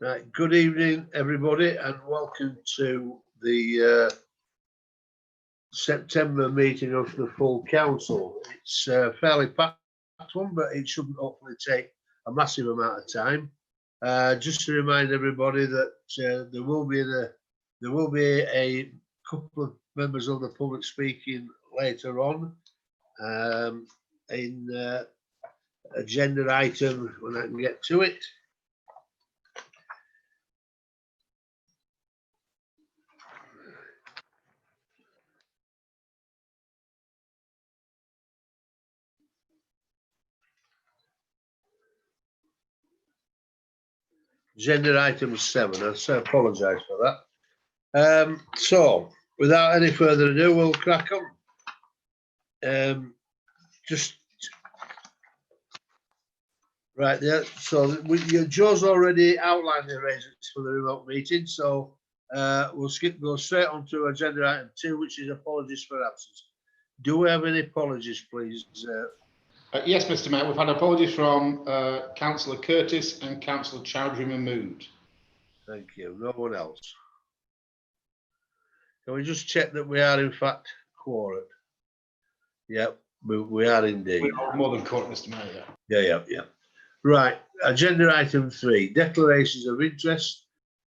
Right, good evening, everybody, and welcome to the September meeting of the full council. It's a fairly packed one, but it shouldn't hopefully take a massive amount of time. Just to remind everybody that there will be a couple of members of the public speaking later on in agenda item when I can get to it. Agenda item 7. I so apologise for that. So, without any further ado, we'll crack on. Just right there. So, Joe's already outlined the arrangements for the remote meeting. So, we'll go straight on to agenda item 2, which is apologies for absence. Do we have any apologies, please? Yes, Mr. Mayor, we've had apologies from Councillor Curtis and Councillor Chowdhury Mahmood. Thank you. No one else. Can we just check that we are in fact quorum? Yep, we are indeed. We are more than quorum, Mr. Mayor. Yeah. Right. Agenda item 3: declarations of interest.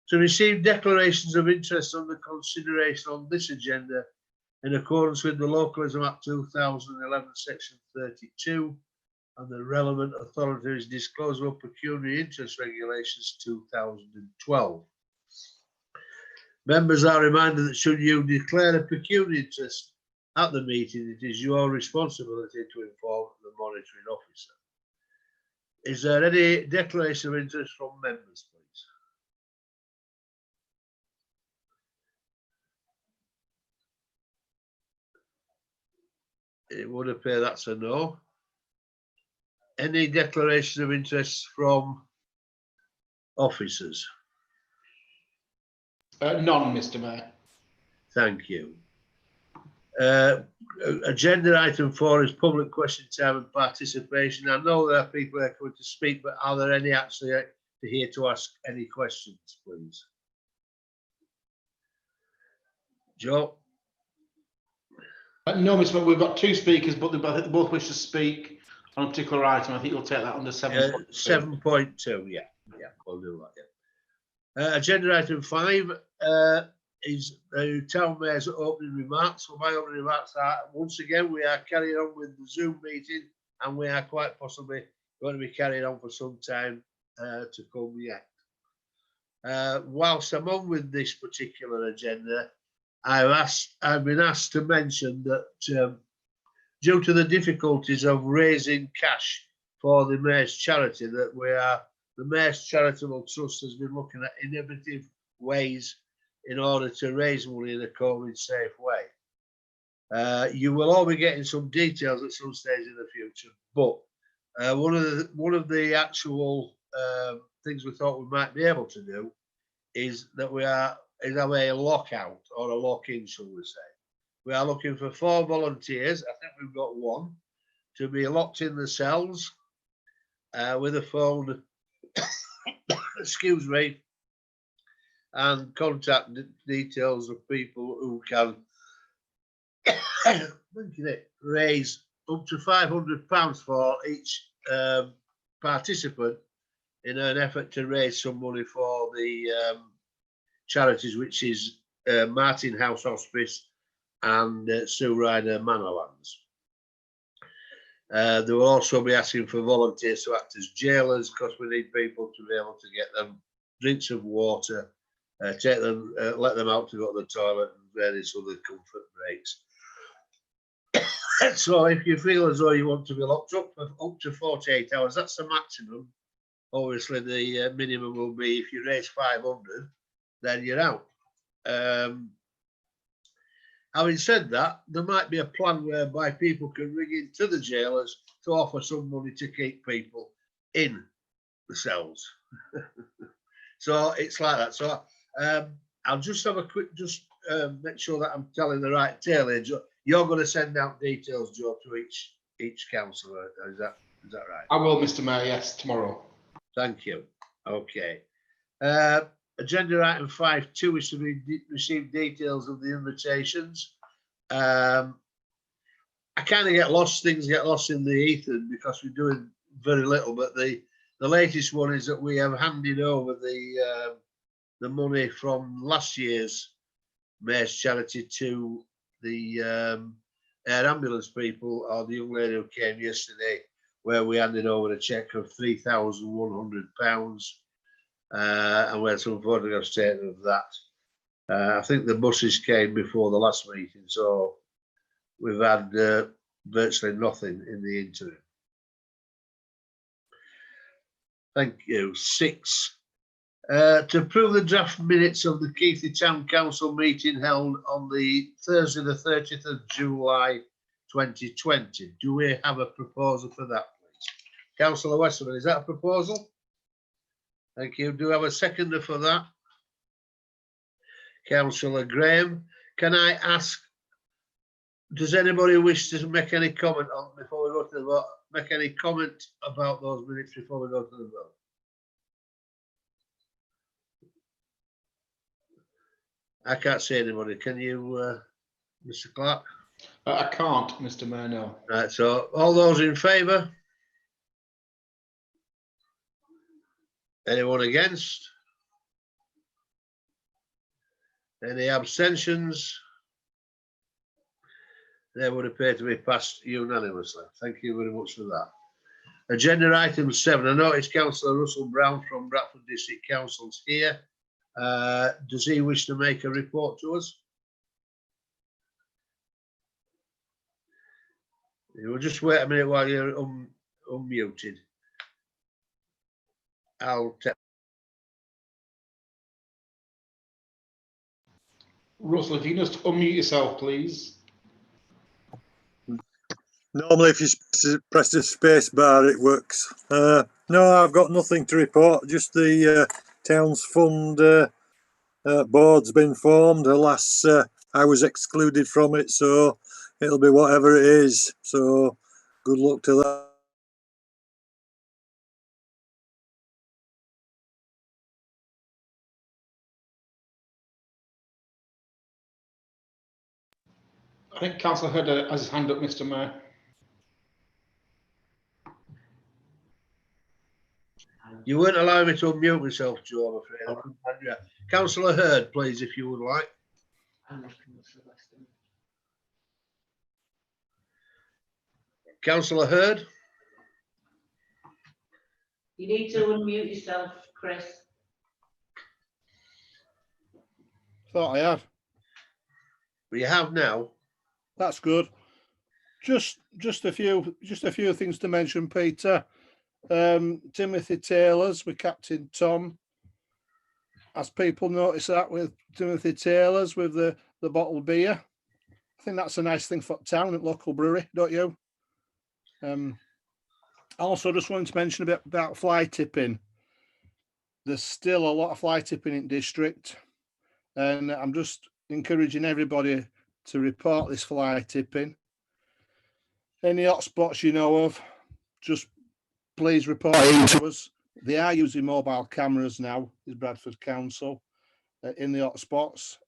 To receive declarations of interest under consideration on this agenda, in accordance with the Localism Act 2011, Section 32, and the relevant authorities' disclosure of pecuniary interest regulations 2012. Members are reminded that should you declare a pecuniary interest at the meeting, it is your responsibility to inform the monitoring officer. Is there any declaration of interest from members, please? It would appear that's a no. Any declaration of interest from officers? None, Mr. Mayor. Thank you. Agenda item 4 is public question time and participation. I know there are people there coming to speak, but are there any actually here to ask any questions, please? Joe? No, Mr. Mayor, we've got two speakers, but they both wish to speak on a particular item. I think you'll take that under 7.2. 7.2, yeah, we'll do that, yeah. Agenda item 5 is the town mayor's opening remarks. So my opening remarks are, once again, we are carrying on with the Zoom meeting, and we are quite possibly going to be carrying on for some time to come yet. Whilst I'm on with this particular agenda, I've been asked to mention that due to the difficulties of raising cash for the Mayor's charity, that the Mayor's Charitable Trust has been looking at innovative ways in order to raise money in a COVID-safe way. You will all be getting some details at some stage in the future, but one of the actual things we thought we might be able to do is that we have a lockout or a lock-in, shall we say. We are looking for 4 volunteers. I think we've got 1 to be locked in the cells with a phone, excuse me, and contact details of people who can raise up to £500 for each participant in an effort to raise some money for the charities, which is Martin House Hospice and Sue Ryder Manorlands. They will also be asking for volunteers to act as jailers, because we need people to be able to get them drinks of water, take them, let them out to go to the toilet, and various other comfort breaks. So if you feel as though you want to be locked up for up to 48 hours, that's the maximum. Obviously, the minimum will be if you raise 500, then you're out. Having said that, there might be a plan whereby people can ring into the jailers to offer some money to keep people in the cells. So it's like that. So I'll just have a quick, make sure that I'm telling the right tale here. You're going to send out details, Joe, to each councillor. Is that right? I will, Mr. Mayor, yes, tomorrow. Thank you. Okay. Agenda item 5.2 is to receive details of the invitations. I kind of get lost, things get lost in the ether because we're doing very little, but the latest one is that we have handed over the money from last year's Mayor's Charity to the air ambulance people, or the young lady who came yesterday, where we handed over a cheque of £3,100, and we had some photographs taken of that. I think the buses came before the last meeting, so we've had virtually nothing in the interim. Thank you. 6. To approve the draft minutes of the Keighley Town Council meeting held on the Thursday, the 30th of July 2020. Do we have a proposal for that, please? Councillor Westerman, is that a proposal? Thank you. Do we have a seconder for that? Councillor Graham. Can I ask, does anybody wish to make any comment on, before we go to the vote, make any comment about those minutes before we go to the vote? I can't see anybody. Can you, Mr. Clark? I can't, Mr. Mayor, no. Right, so all those in favour? Anyone against? Any abstentions? They would appear to be passed unanimously. Thank you very much for that. Agenda item 7. I notice Councillor Russell Brown from Bradford District Council's here. Does he wish to make a report to us? We'll just wait a minute while you're unmuted. Russell, if you just unmute yourself, please. Normally, if you press the space bar, it works. No, I've got nothing to report. Just the Towns Fund board's been formed. Alas, I was excluded from it, so it'll be whatever it is. So good luck to that. I think Councillor Hood has his hand up, Mr. Mayor. You weren't allowing me to unmute myself, Joe, I'm afraid. Councillor Hurd, please, if you would like. Councillor Hurd? You need to unmute yourself, Chris. Thought I had. We have now. That's good. Just a few things to mention, Peter. Timothy Taylor's with Captain Tom. As people notice that with Timothy Taylor's with the bottled beer, I think that's a nice thing for town at local brewery, don't you? Also, just wanted to mention a bit about fly tipping. There's still a lot of fly tipping in district, and I'm just encouraging everybody to report this fly tipping. Any hotspots you know of, just please report it to us. They are using mobile cameras now, is Bradford Council, in the hotspots.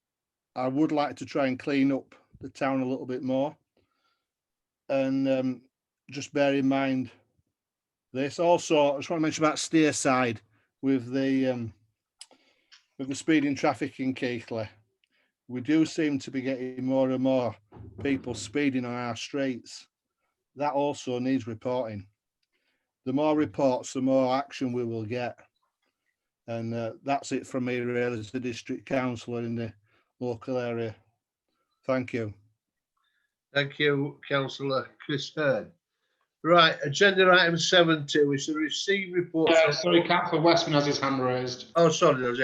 I would like to try and clean up the town a little bit more. And just bear in mind this. Also, I just want to mention about Steerside with the speeding traffic in Keighley. We do seem to be getting more and more people speeding on our streets. That also needs reporting. The more reports, the more action we will get. And that's it from me, really, as the district councillor in the local area. Thank you. Thank you, Councillor Chris Hurd. Right, agenda item 7.2 is to receive reports. Sorry, Councillor Westman has his hand raised. Oh, sorry,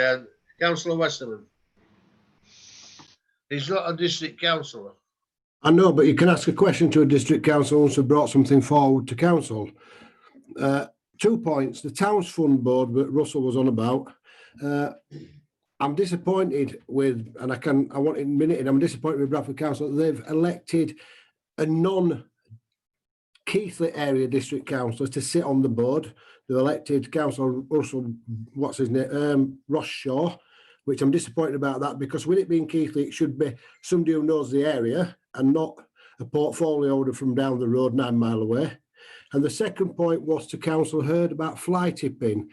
Councillor Westerman. He's not a district councillor. I know, but you can ask a question to a district council once they've brought something forward to council. 2 points. The Towns Fund board that Russell was on about. I'm disappointed with, and I want it minuted, I'm disappointed with Bradford Council. They've elected a non-Keighley area district councillor to sit on the board. They've elected Councillor Russell, what's his name, Ross Shaw, which I'm disappointed about that, because with it being Keighley, it should be somebody who knows the area and not a portfolio holder from down the road 9 mile away. And the second point was to Councillor Hurd about fly tipping.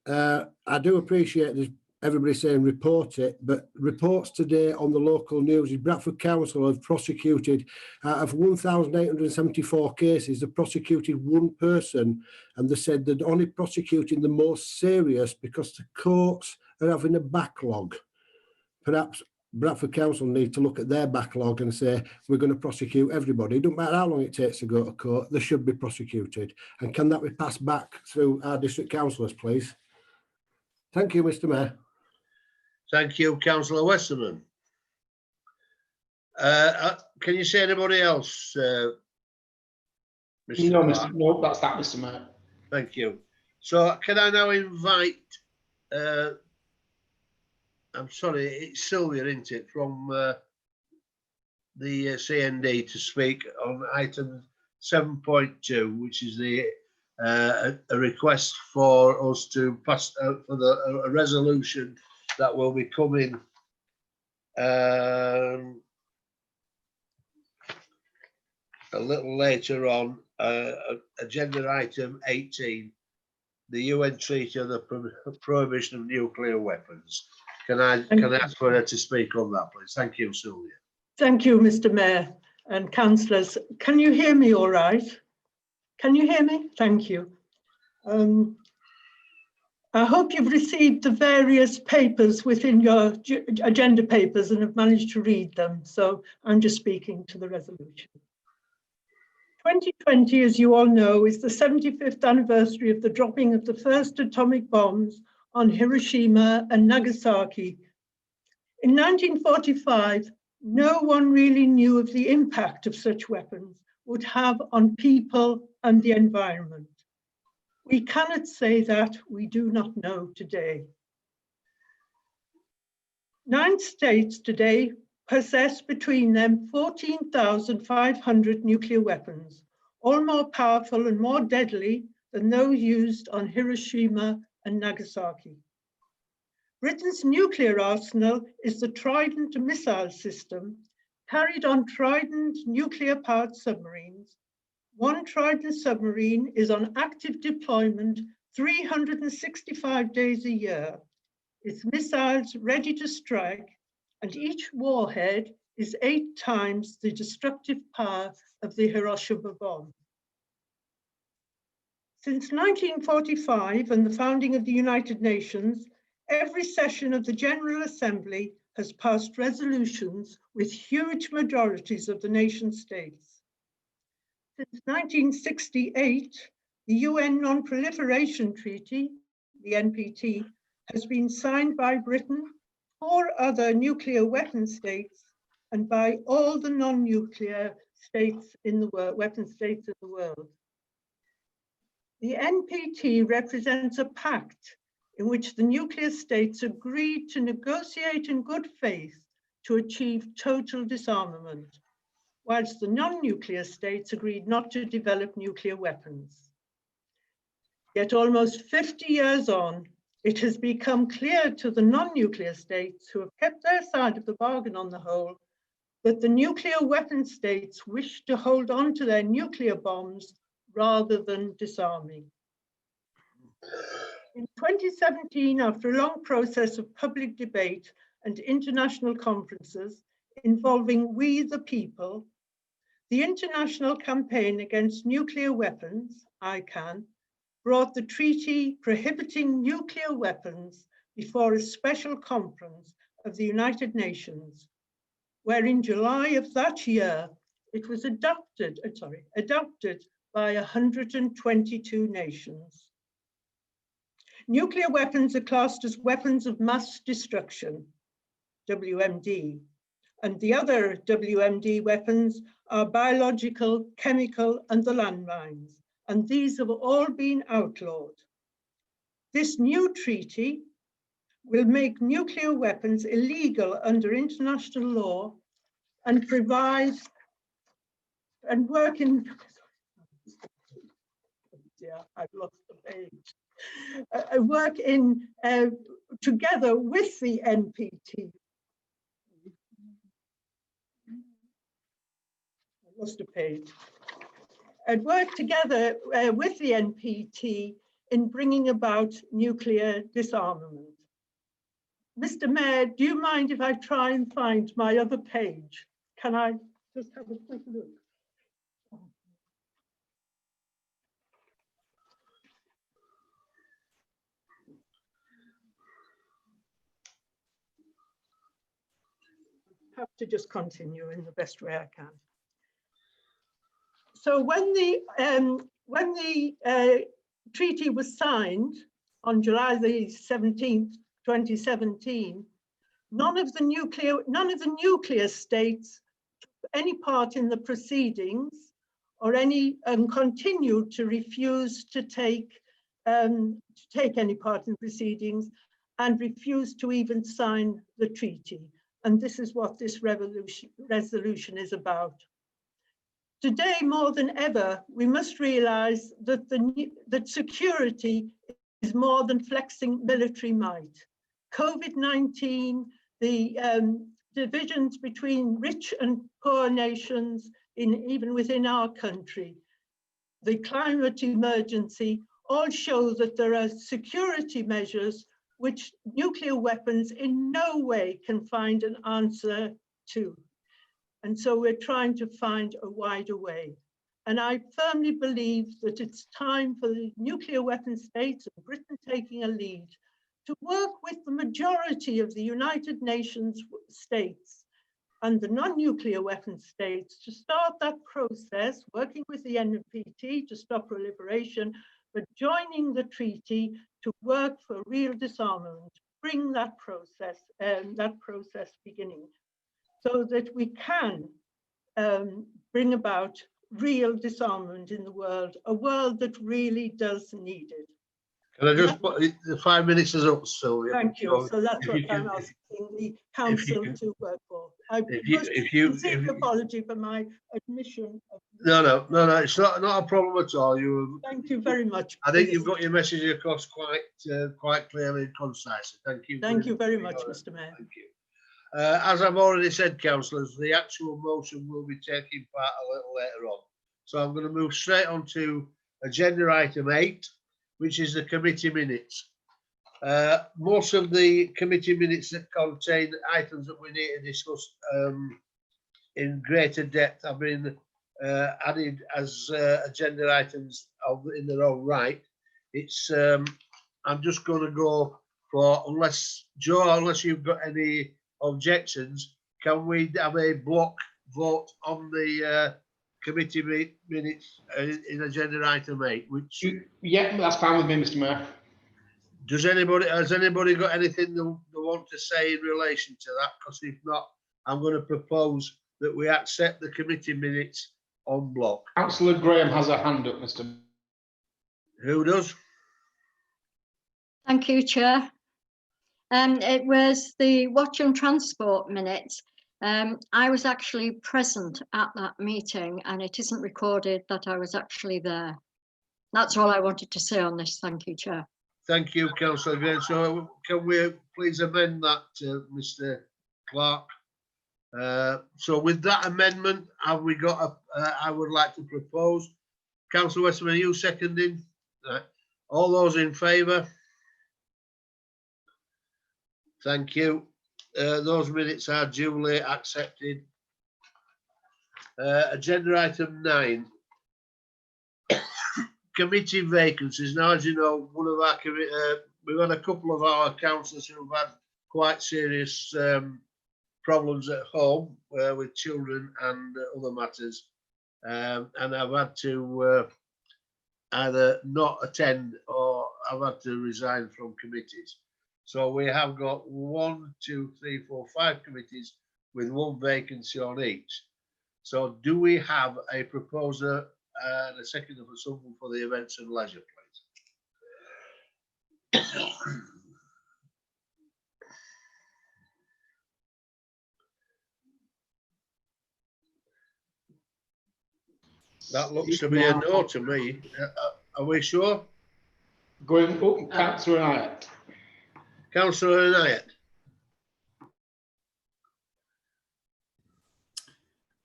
I do appreciate this, everybody saying report it, but reports today on the local news is Bradford Council have prosecuted, out of 1,874 cases, they prosecuted one person, and they said they're only prosecuting the most serious because the courts are having a backlog. Perhaps Bradford Council need to look at their backlog and say, we're going to prosecute everybody. It doesn't matter how long it takes to go to court, they should be prosecuted. And can that be passed back through our district councillors, please? Thank you, Mr. Mayor. Thank you, Councillor Westerman. Can you say anybody else? Mr. No, Clark? no, that's that, Mr. Mayor. Thank you. So can I now invite, I'm sorry, it's Sylvia, isn't it, from the CND to speak on item 7.2, which is the a request for us to pass for a resolution that will be coming a little later on, agenda item 18, the UN Treaty on the Prohibition of Nuclear Weapons. Can I ask for her to speak on that, please? Thank you, Sylvia. Thank you, Mr. Mayor and councillors. Can you hear me all right? Can you hear me? Thank you. I hope you've received the various papers within your agenda papers and have managed to read them. So I'm just speaking to the resolution. 2020, as you all know, is the 75th anniversary of the dropping of the first atomic bombs on Hiroshima and Nagasaki. In 1945, no one really knew of the impact of such weapons would have on people and the environment. We cannot say that we do not know today. 9 states today possess between them 14,500 nuclear weapons, all more powerful and more deadly than those used on Hiroshima and Nagasaki. Britain's nuclear arsenal is the Trident missile system carried on Trident nuclear-powered submarines. One Trident submarine is on active deployment 365 days a year. Its missiles ready to strike, and each warhead is 8 times the destructive power of the Hiroshima bomb. Since 1945 and the founding of the United Nations, every session of the General Assembly has passed resolutions with huge majorities of the nation states. Since 1968, the UN Non-Proliferation Treaty, the NPT, has been signed by Britain, 4 other nuclear weapon states, and by all the non-nuclear states in the world, weapon states in the world. The NPT represents a pact in which the nuclear states agreed to negotiate in good faith to achieve total disarmament, whilst the non-nuclear states agreed not to develop nuclear weapons. Yet almost 50 years on, it has become clear to the non-nuclear states who have kept their side of the bargain on the whole, that the nuclear weapon states wish to hold on to their nuclear bombs rather than disarming. In 2017, after a long process of public debate and international conferences involving we the people, the International Campaign Against Nuclear Weapons, ICAN, brought the treaty prohibiting nuclear weapons before a special conference of the United Nations, where in July of that year, it was adopted by 122 nations. Nuclear weapons are classed as weapons of mass destruction, WMD, and the other WMD weapons are biological, chemical, and the landmines, and these have all been outlawed. This new treaty will make nuclear weapons illegal under international law and provide and work in dear, I've lost the page. Work in together with the NPT. I lost a page. And work together with the NPT in bringing about nuclear disarmament. Mr. Mayor, do you mind if I try and find my other page? Can I just have a quick look? Have to just continue in the best way I can. So when the treaty was signed on July the 17th, 2017, none of the nuclear states took any part in the proceedings or continued to refuse to take any part in proceedings and refused to even sign the treaty. And this is what this resolution is about. Today, more than ever, we must realize that that security is more than flexing military might. COVID-19, the divisions between rich and poor nations, even within our country, the climate emergency, all show that there are security measures which nuclear weapons in no way can find an answer to. And so we're trying to find a wider way. And I firmly believe that it's time for the nuclear weapon states and Britain taking a lead to work with the majority of the United Nations states and the non-nuclear weapon states to start that process, working with the NPT to stop proliferation, but joining the treaty to work for real disarmament, bring that process beginning, so that we can bring about real disarmament in the world, a world that really does need it. Can I just put the 5 minutes is up, Sylvia? Thank you. So that's if what you can- I'm asking the council to work for. I if you- apology for my admission. No, it's not a problem at all. Thank you very much. I think you've got your message across quite clearly and concisely. Thank you. Thank you very much, Mr. Mayor. Thank you. As I've already said, councillors, the actual motion will be taking part a little later on. So I'm going to move straight on to agenda item 8, which is the committee minutes. Most of the committee minutes that contain items that we need to discuss in greater depth have been added as agenda items in their own right. It's I'm just going to go for, unless you've got any objections, can we have a block vote on the committee minutes in agenda item 8? Which Yeah, that's fine with me, Mr. Mayor. has anybody got anything they want to say in relation to that? Because if not, I'm going to propose that we accept the committee minutes on block. Councillor Graham has a hand up, Mr. Who does? Thank you, Chair. It was the Watchung Transport minutes. I was actually present at that meeting and it isn't recorded that I was actually there. That's all I wanted to say on this. Thank you, Chair. Thank you, Councillor Graham. So can we please amend that, Mr. Clark? So with that amendment, have we got I would like to propose. Councillor Westman, are you seconding? Right. All those in favour? Thank you. Those minutes are duly accepted. Agenda item 9. Committee vacancies. Now, as you know, one of our we've had a couple of our councillors who've had quite serious problems at home with children and other matters, and I've had to either not attend or I've had to resign from committees. So we have got 1, 2, 3, 4, 5 committees with 1 vacancy on each. So do we have a proposer and a second for someone for the events and leisure, please? That looks to be a no to me. Are we sure? Going up, councillor Iat. Councillor Iat.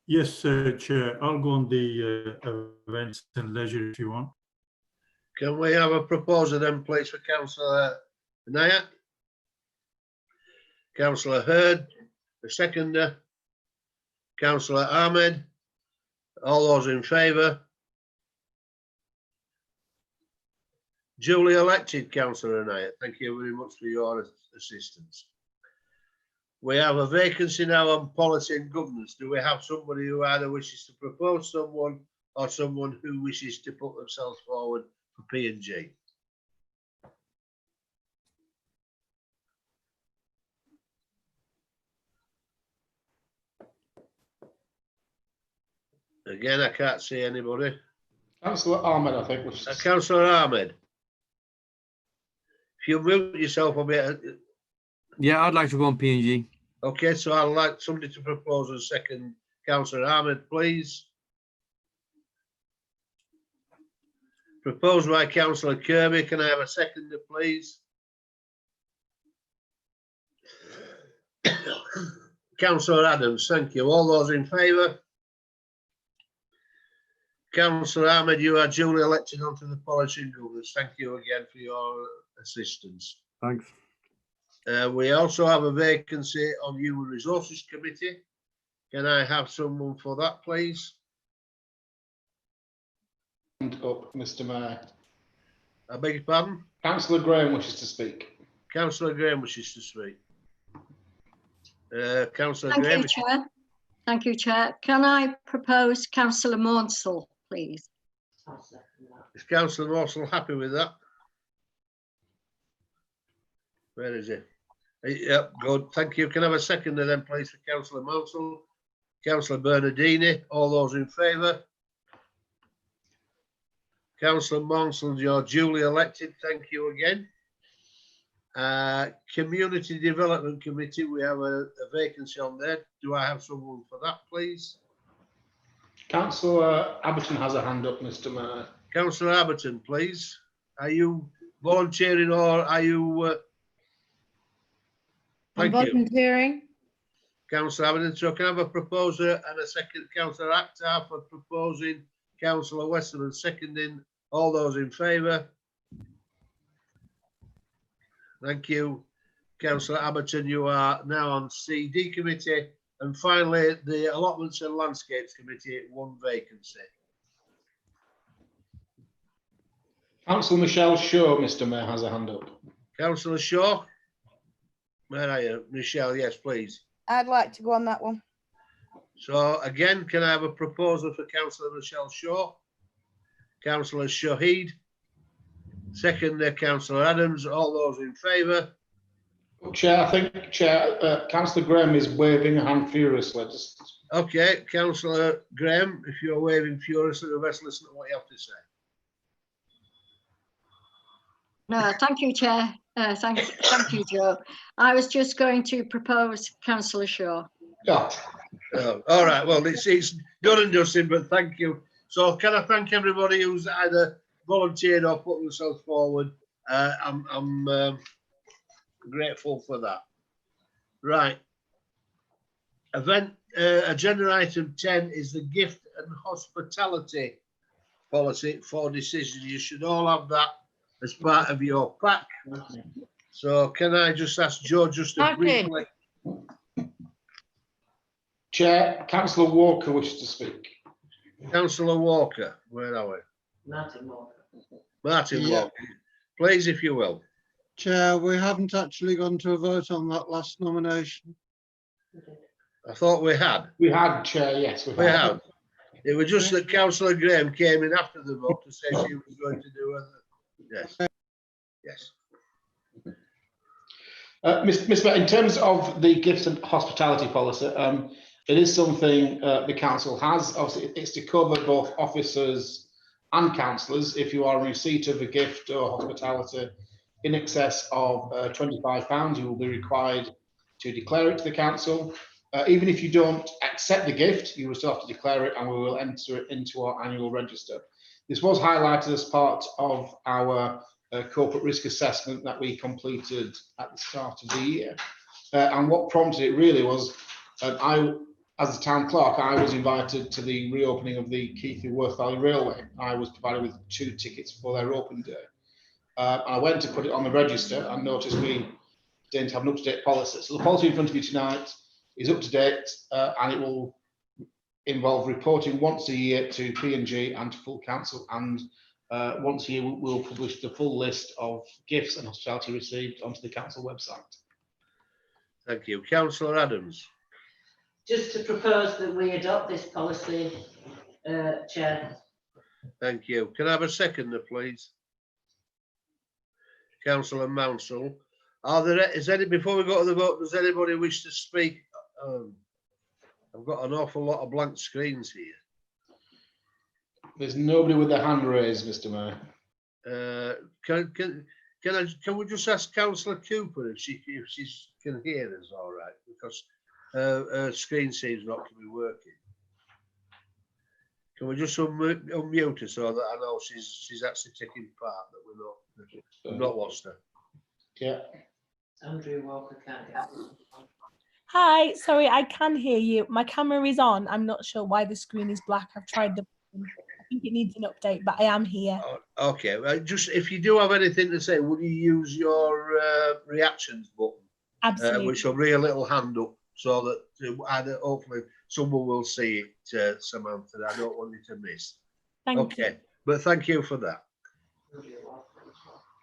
Yes, Chair. I'll go on the events and leisure if you want. Can we have a proposer then, please, for Councillor Iat? Councillor Hurd, the seconder. Councillor Ahmed. All those in favour? Duly elected, Councillor Iat. Thank you very much for your assistance. We have a vacancy now on policy and governance. Do we have somebody who either wishes to propose someone or someone who wishes to put themselves forward for P&G? Again, I can't see anybody. Councillor Ahmed, I think. Was Councillor Ahmed. If you mute yourself a bit. Yeah, I'd like to go on P&G. Okay, so I'd like somebody to propose a second. Councillor Ahmed, please. Proposed by Councillor Kirby. Can I have a seconder, please? Councillor Adams, thank you. All those in favour? Councillor Ahmed, you are duly elected onto the policy and governance. Thank you again for your assistance. Thanks. We also have a vacancy on Human Resources Committee. Can I have someone for that, please? up, Mr. Mayor. I beg your pardon? Councillor Graham wishes to speak. Councillor Graham wishes to speak. Councillor Thank Graham. you, Chair. Thank you, Chair. Can I propose Councillor Maunsell, please? I'll second that. Is Councillor Morsel happy with that? Where is it? Yep, good. Thank you. Can I have a seconder then, please, for Councillor Morsel? Councillor Bernardini. All those in favour? Councillor Monsell, you're duly elected. Thank you again. Community Development Committee, we have a vacancy on there. Do I have someone for that, please? Councillor Abberton has a hand up, Mr. Mayor. Councillor Abberton, please. Are you volunteering or are you? I'm Thank you. volunteering. Councillor Abberton, so can I have a proposer and a second? Councillor Akhtar for proposing, Councillor Westerman seconding. All those in favour? Thank you. Councillor Abberton, you are now on CD Committee. And finally, the Allotments and Landscapes Committee, one vacancy. Councillor Michelle Shaw, Mr. Mayor, has a hand up. Councillor Shaw? Where are you? Michelle, yes, please. I'd like to go on that one. So again, can I have a proposal for Councillor Michelle Shaw? Councillor Shahid. Second, Councillor Adams. All those in favour? Chair, I think, Chair, Councillor Graham is waving a hand furiously. Just... Okay, Councillor Graham, if you're waving furiously, let's listen to what you have to say. No, thank you, Chair. Thank you, Joe. I was just going to propose Councillor Shaw. Yeah. All right, well, it's done and dusted, but thank you. So can I thank everybody who's either volunteered or put themselves forward? I'm grateful for that. Right. Agenda item 10 is the gift and hospitality policy for decision. You should all have that as part of your pack. So can I just ask Joe just to briefly... Chair, Councillor Walker wishes to speak. Councillor Walker, where are we? Martin Walker. Martin Walker, please, if you will. Chair, we haven't actually gone to a vote on that last nomination. I thought we had. We had, Chair, yes. We have. It was just that Councillor Graham came in after the vote to say she was going to do it. Yes. Yes. Mr. Mayor, in terms of the gifts and hospitality policy, it is something the council has. Obviously, it's to cover both officers and councillors. If you are in receipt of a gift or hospitality in excess of £25, you will be required to declare it to the council. Even if you don't accept the gift, you will still have to declare it and we will enter it into our annual register. This was highlighted as part of our corporate risk assessment that we completed at the start of the year. And what prompted it really was, as the town clerk, I was invited to the reopening of the Keighley-Worth Valley Railway. I was provided with 2 tickets for their open day. I went to put it on the register and noticed we didn't have an up-to-date policy. So the policy in front of you tonight is up to date, and it will involve reporting once a year to P&G and to full council, and once a year we'll publish the full list of gifts and hospitality received onto the council website. Thank you. Councillor Adams. Just to propose that we adopt this policy, Chair. Thank you. Can I have a seconder, please? Councillor Mounsell. Before we go to the vote, does anybody wish to speak? I've got an awful lot of blank screens here. There's nobody with their hand raised, Mr. Mayor. Can we just ask Councillor Cooper if she can hear us all right, because her screen seems not to be working. Can we just unmute her so that I know she's actually taking part, that we've not lost her? Yeah. Andrew Walker can't get it. Hi, sorry, I can hear you. My camera is on. I'm not sure why the screen is black. I've tried I think it needs an update, but I am here. Okay, just if you do have anything to say, would you use your reactions button? Absolutely. Which will bring a little hand up so that hopefully someone will see it, Samantha. I don't want you to miss. Thank you. Okay, but thank you for that.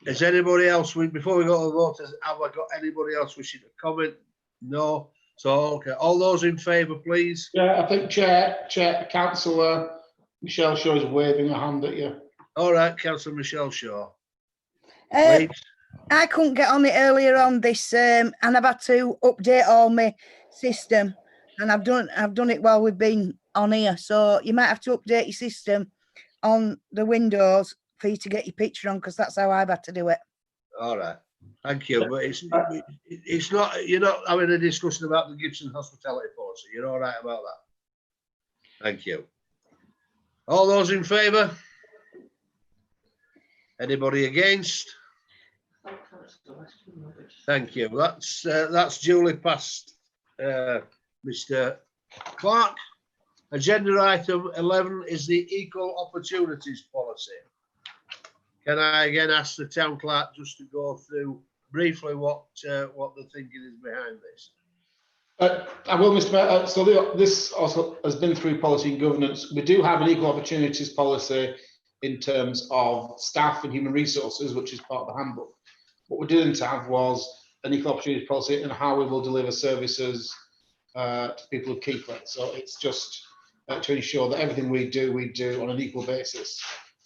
Is anybody else, before we go to the voters, have I got anybody else wishing to comment? No. So, okay, all those in favour, please. Yeah, I think Councillor Michelle Shaw is waving a hand at you. All right, Councillor Michelle Shaw. I couldn't get on it earlier on this, and I've had to update all my system, and I've done it while we've been on here. So you might have to update your system on the Windows for you to get your picture on, because that's how I've had to do it. All right. Thank you, but it's not. You're not having a discussion about the Gibson hospitality policy. You're all right about that. Thank you. All those in favour? Anybody against? Thank you. That's duly passed, Mr. Clark. Agenda item 11 is the equal opportunities policy. Can I again ask the town clerk just to go through briefly what the thinking is behind this? I will, Mr. Mayor. So this also has been through policy and governance. We do have an equal opportunities policy in terms of staff and human resources, which is part of the handbook. What we didn't have was an equal opportunities policy and how we will deliver services to people of Keighley. So it's just to ensure that everything we do on an equal basis.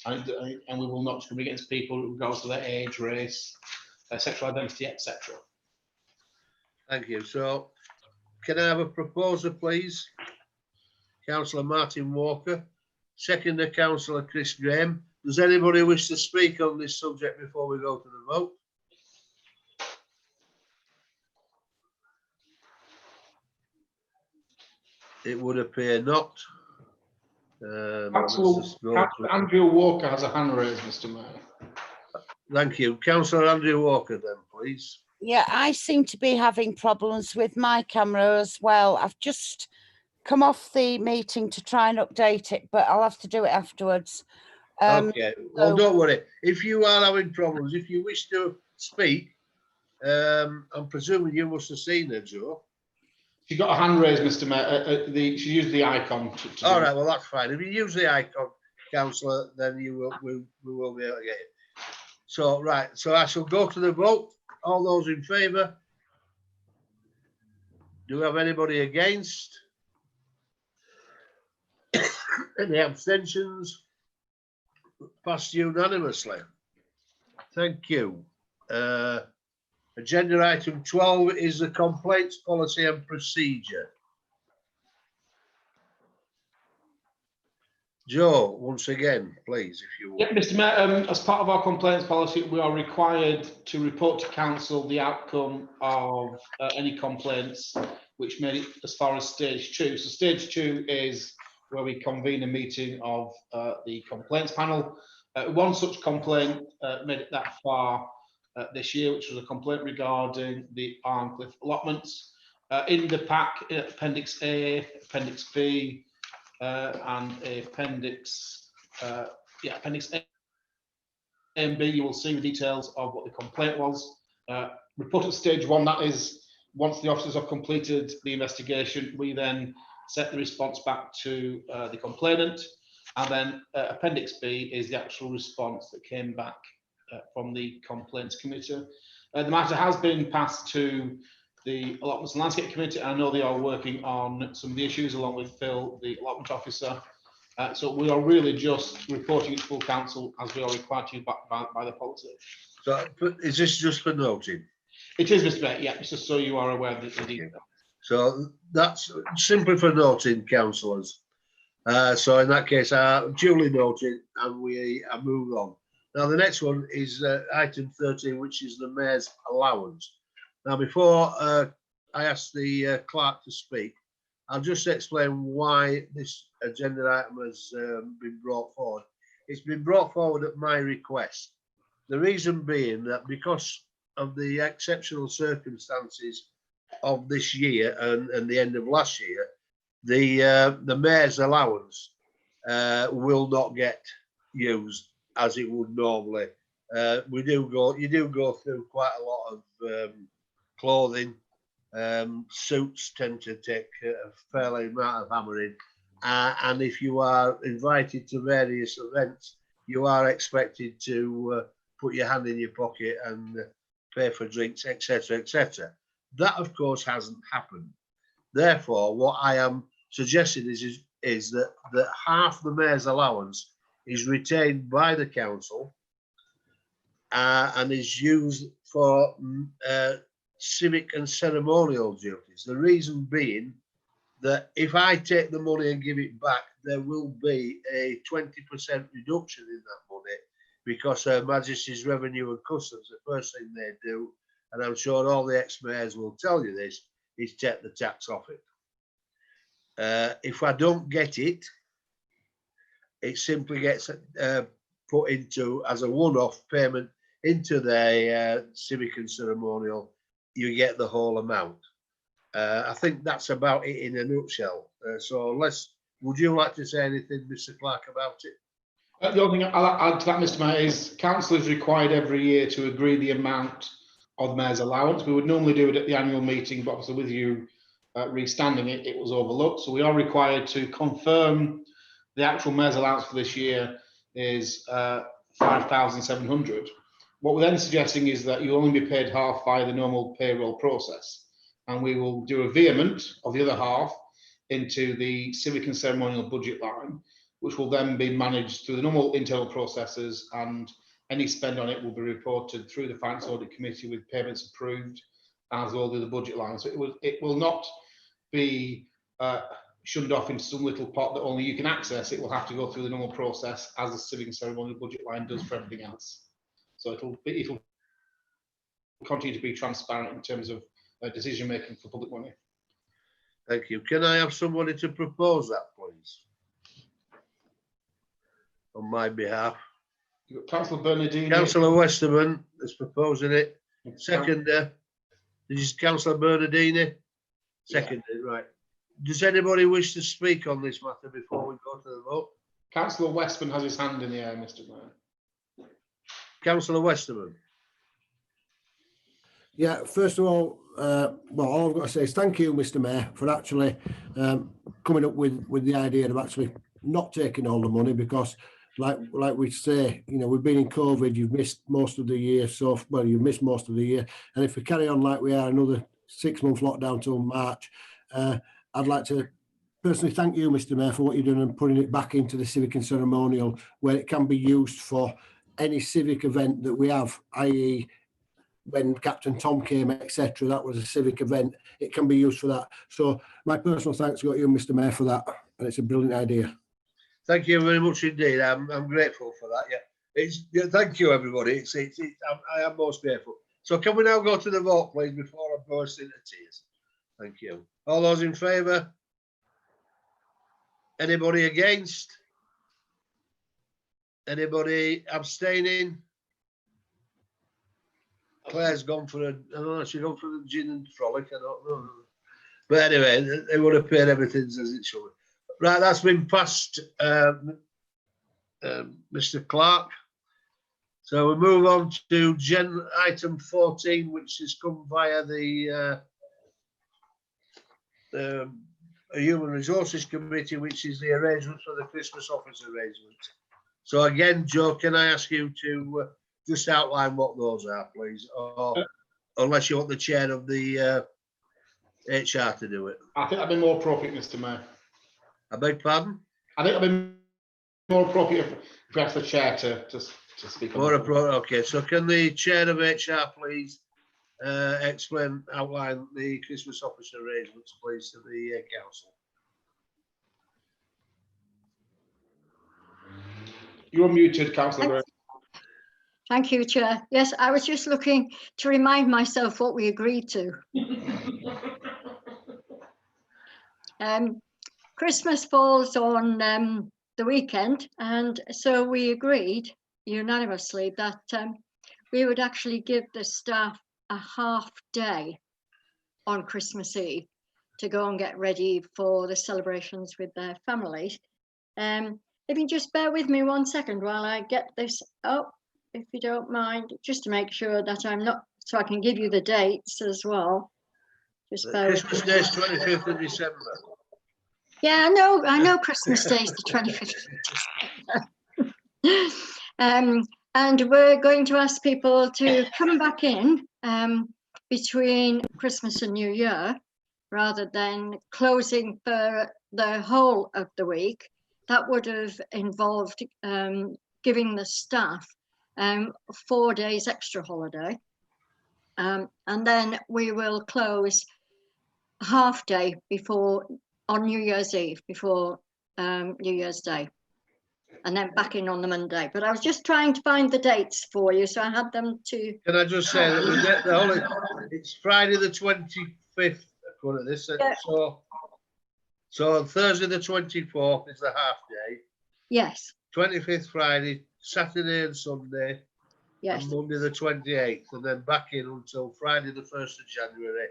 And we will not discriminate against people regardless of their age, race, sexual identity, etc. Thank you. So, can I have a proposer, please? Councillor Martin Walker, seconder Councillor Chris Graham. Does anybody wish to speak on this subject before we go to the vote? It would appear not. Andrew Walker has a hand raised, Mr. Mayor. Thank you. Councillor Andrew Walker, then, please. Yeah, I seem to be having problems with my camera as well. I've just come off the meeting to try and update it, but I'll have to do it afterwards. Okay, well, don't worry. If you are having problems, if you wish to speak, I'm presuming you must have seen her, Joe. She got a hand raised, Mr. Mayor. She used the icon. All right, well, that's fine. If you use the icon, Councillor, then we will be able to get it. So, right, so I shall go to the vote. All those in favour? Do we have anybody against? Any abstentions? Passed unanimously. Thank you. Agenda item 12 is the complaints policy and procedure. Joe, once again, please, if you will. Yeah, Mr. Mayor, as part of our complaints policy, we are required to report to council the outcome of any complaints which made it as far as stage 2. So stage 2 is where we convene a meeting of the complaints panel. One such complaint made it that far this year, which was a complaint regarding the Arncliffe allotments. In the pack, Appendix A, Appendix B, and Appendix Appendix A and B, you will see the details of what the complaint was. Report at stage 1, that is, once the officers have completed the investigation, we then set the response back to the complainant, and then Appendix B is the actual response that came back from the complaints committee. The matter has been passed to the Allotments and Landscape Committee. I know they are working on some of the issues along with Phil, the allotment officer. So we are really just reporting it to full council as we are required to by the policy. So is this just for noting? It is, Mr. Mayor, yeah, just so you are aware of the detail. So that's simply for noting, councillors. So in that case, duly noted, and we move on. Now the next one is item 13, which is the mayor's allowance. Now before I ask the clerk to speak, I'll just explain why this agenda item has been brought forward. It's been brought forward at my request. The reason being that because of the exceptional circumstances of this year and the end of last year, the mayor's allowance will not get used as it would normally. You do go through quite a lot of clothing. Suits tend to take a fairly amount of hammering, and if you are invited to various events, you are expected to put your hand in your pocket and pay for drinks, etc., etc. That, of course, hasn't happened. Therefore, what I am suggesting is that half the mayor's allowance is retained by the council and is used for civic and ceremonial duties. The reason being that if I take the money and give it back, there will be a 20% reduction in that money, because Her Majesty's Revenue and Customs, the first thing they do, and I'm sure all the ex-mayors will tell you this, is take the tax off it. If I don't get it, it simply gets put into as a one-off payment into their civic and ceremonial. You get the whole amount. I think that's about it in a nutshell. So would you like to say anything, Mr. Clark, about it? The only thing I'll add to that, Mr. Mayor, is council is required every year to agree the amount of the mayor's allowance. We would normally do it at the annual meeting, but obviously with you restanding it, it was overlooked. So we are required to confirm the actual mayor's allowance for this year is 5,700. What we're then suggesting is that you only be paid half by the normal payroll process, and we will do a vehement of the other half into the civic and ceremonial budget line, which will then be managed through the normal internal processes, and any spend on it will be reported through the Finance Audit Committee with payments approved, as will do the budget line. So it will not be shunned off into some little pot that only you can access. It will have to go through the normal process as the civic and ceremonial budget line does for everything else. So it'll continue to be transparent in terms of decision making for public money. Thank you. Can I have somebody to propose that, please? On my behalf. You've got Councillor Bernardini. Councillor Westerman is proposing it. Seconder. This is Councillor Bernardini. Seconded, yeah. Right. Does anybody wish to speak on this matter before we go to the vote? Councillor Westman has his hand in the air, Mr. Mayor. Councillor Westerman. Yeah, first of all, all I've got to say is thank you, Mr. Mayor, for actually coming up with the idea of actually not taking all the money, because like we say, we've been in COVID, you've missed most of the year, you've missed most of the year, and if we carry on like we are, another 6 months lockdown till March, I'd like to personally thank you, Mr. Mayor, for what you're doing and putting it back into the civic and ceremonial, where it can be used for any civic event that we have, i.e. when Captain Tom came, etc., that was a civic event. It can be used for that. So my personal thanks go to you, Mr. Mayor, for that, and it's a brilliant idea. Thank you very much indeed. I'm grateful for that. Yeah, thank you, everybody. I am most grateful. So can we now go to the vote, please, before I burst into tears? Thank you. All those in favour? Anybody against? Anybody abstaining? Claire's gone for a, I don't know, she's gone for the gin and frolic, I don't know. But anyway, they would have paid everything as it should. Right, that's been passed, Mr. Clark. So we move on to item 14, which has come via the Human Resources Committee, which is the arrangements for the Christmas office arrangements. So again, Joe, can I ask you to just outline what those are, please? Or unless you want the chair of the HR to do it. I think that'd be more appropriate, Mr. Mayor. I beg pardon? I think that'd be more appropriate if we ask the chair to speak. More appropriate. Okay, so can the chair of HR please outline the Christmas office arrangements, please, to the council? You're muted, Councillor. Thank you, Chair. Yes, I was just looking to remind myself what we agreed to. Christmas falls on the weekend, and so we agreed unanimously that we would actually give the staff a half day on Christmas Eve to go and get ready for the celebrations with their families. If you just bear with me 1 second while I get this up, if you don't mind, just to make sure that I'm not, so I can give you the dates as well. Just bear with Christmas me. Day is 25th of December. Yeah, I know Christmas Day is the 25th of December. And we're going to ask people to come back in between Christmas and New Year, rather than closing for the whole of the week. That would have involved giving the staff 4 days extra holiday. And then we will close half day on New Year's Eve, before New Year's Day, and then back in on the Monday. But I was just trying to find the dates for you, so I had them to. Can I just say that we get the holiday? It's Friday the 25th, according to this. Yeah. So Thursday the 24th is the half day. Yes. 25th Friday, Saturday and Sunday. Yes. And Monday the 28th, and then back in until Friday the 1st of January.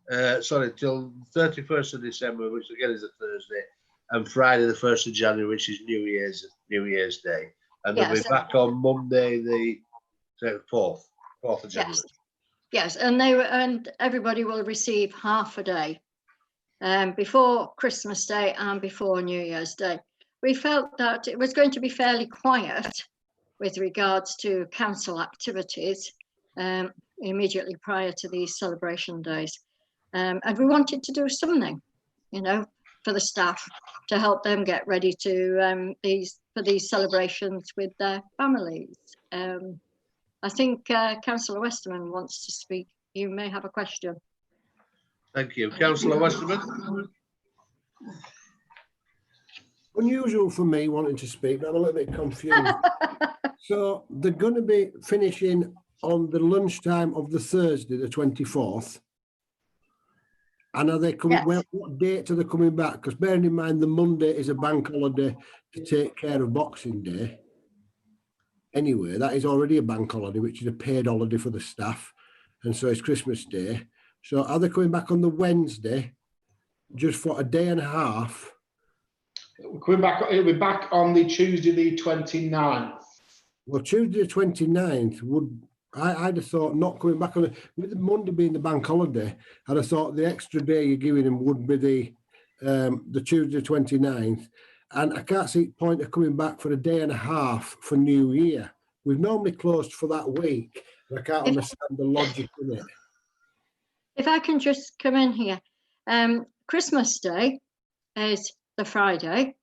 Till 31st of December, which again is a Thursday, and Friday the 1st of January, which is New Year's Day, and then we're back on Monday the 4th of January. Yes, and everybody will receive half a day before Christmas Day and before New Year's Day. We felt that it was going to be fairly quiet with regards to council activities immediately prior to these celebration days. And we wanted to do something, for the staff to help them get ready to for these celebrations with their families. I think Councillor Westerman wants to speak. You may have a question. Thank you. Councillor Westerman. Unusual for me wanting to speak, but I'm a little bit confused. So they're going to be finishing on the lunchtime of the Thursday, the 24th. And are they coming? Yes. Well, what date are they coming back? Because bearing in mind the Monday is a bank holiday to take care of Boxing Day. Anyway, that is already a bank holiday, which is a paid holiday for the staff, and so is Christmas Day. So are they coming back on the Wednesday, just for a day and a half? We're coming back. It'll be back on the Tuesday, the 29th. Well, Tuesday the 29th would. I'd have thought not coming back on it, with the Monday being the bank holiday. I'd have thought the extra day you're giving them would be the Tuesday 29th, and I can't see the point of coming back for a day and a half for New Year. We've normally closed for that week, and I can't understand the logic in it. If I can just come in here, Christmas Day is the Friday,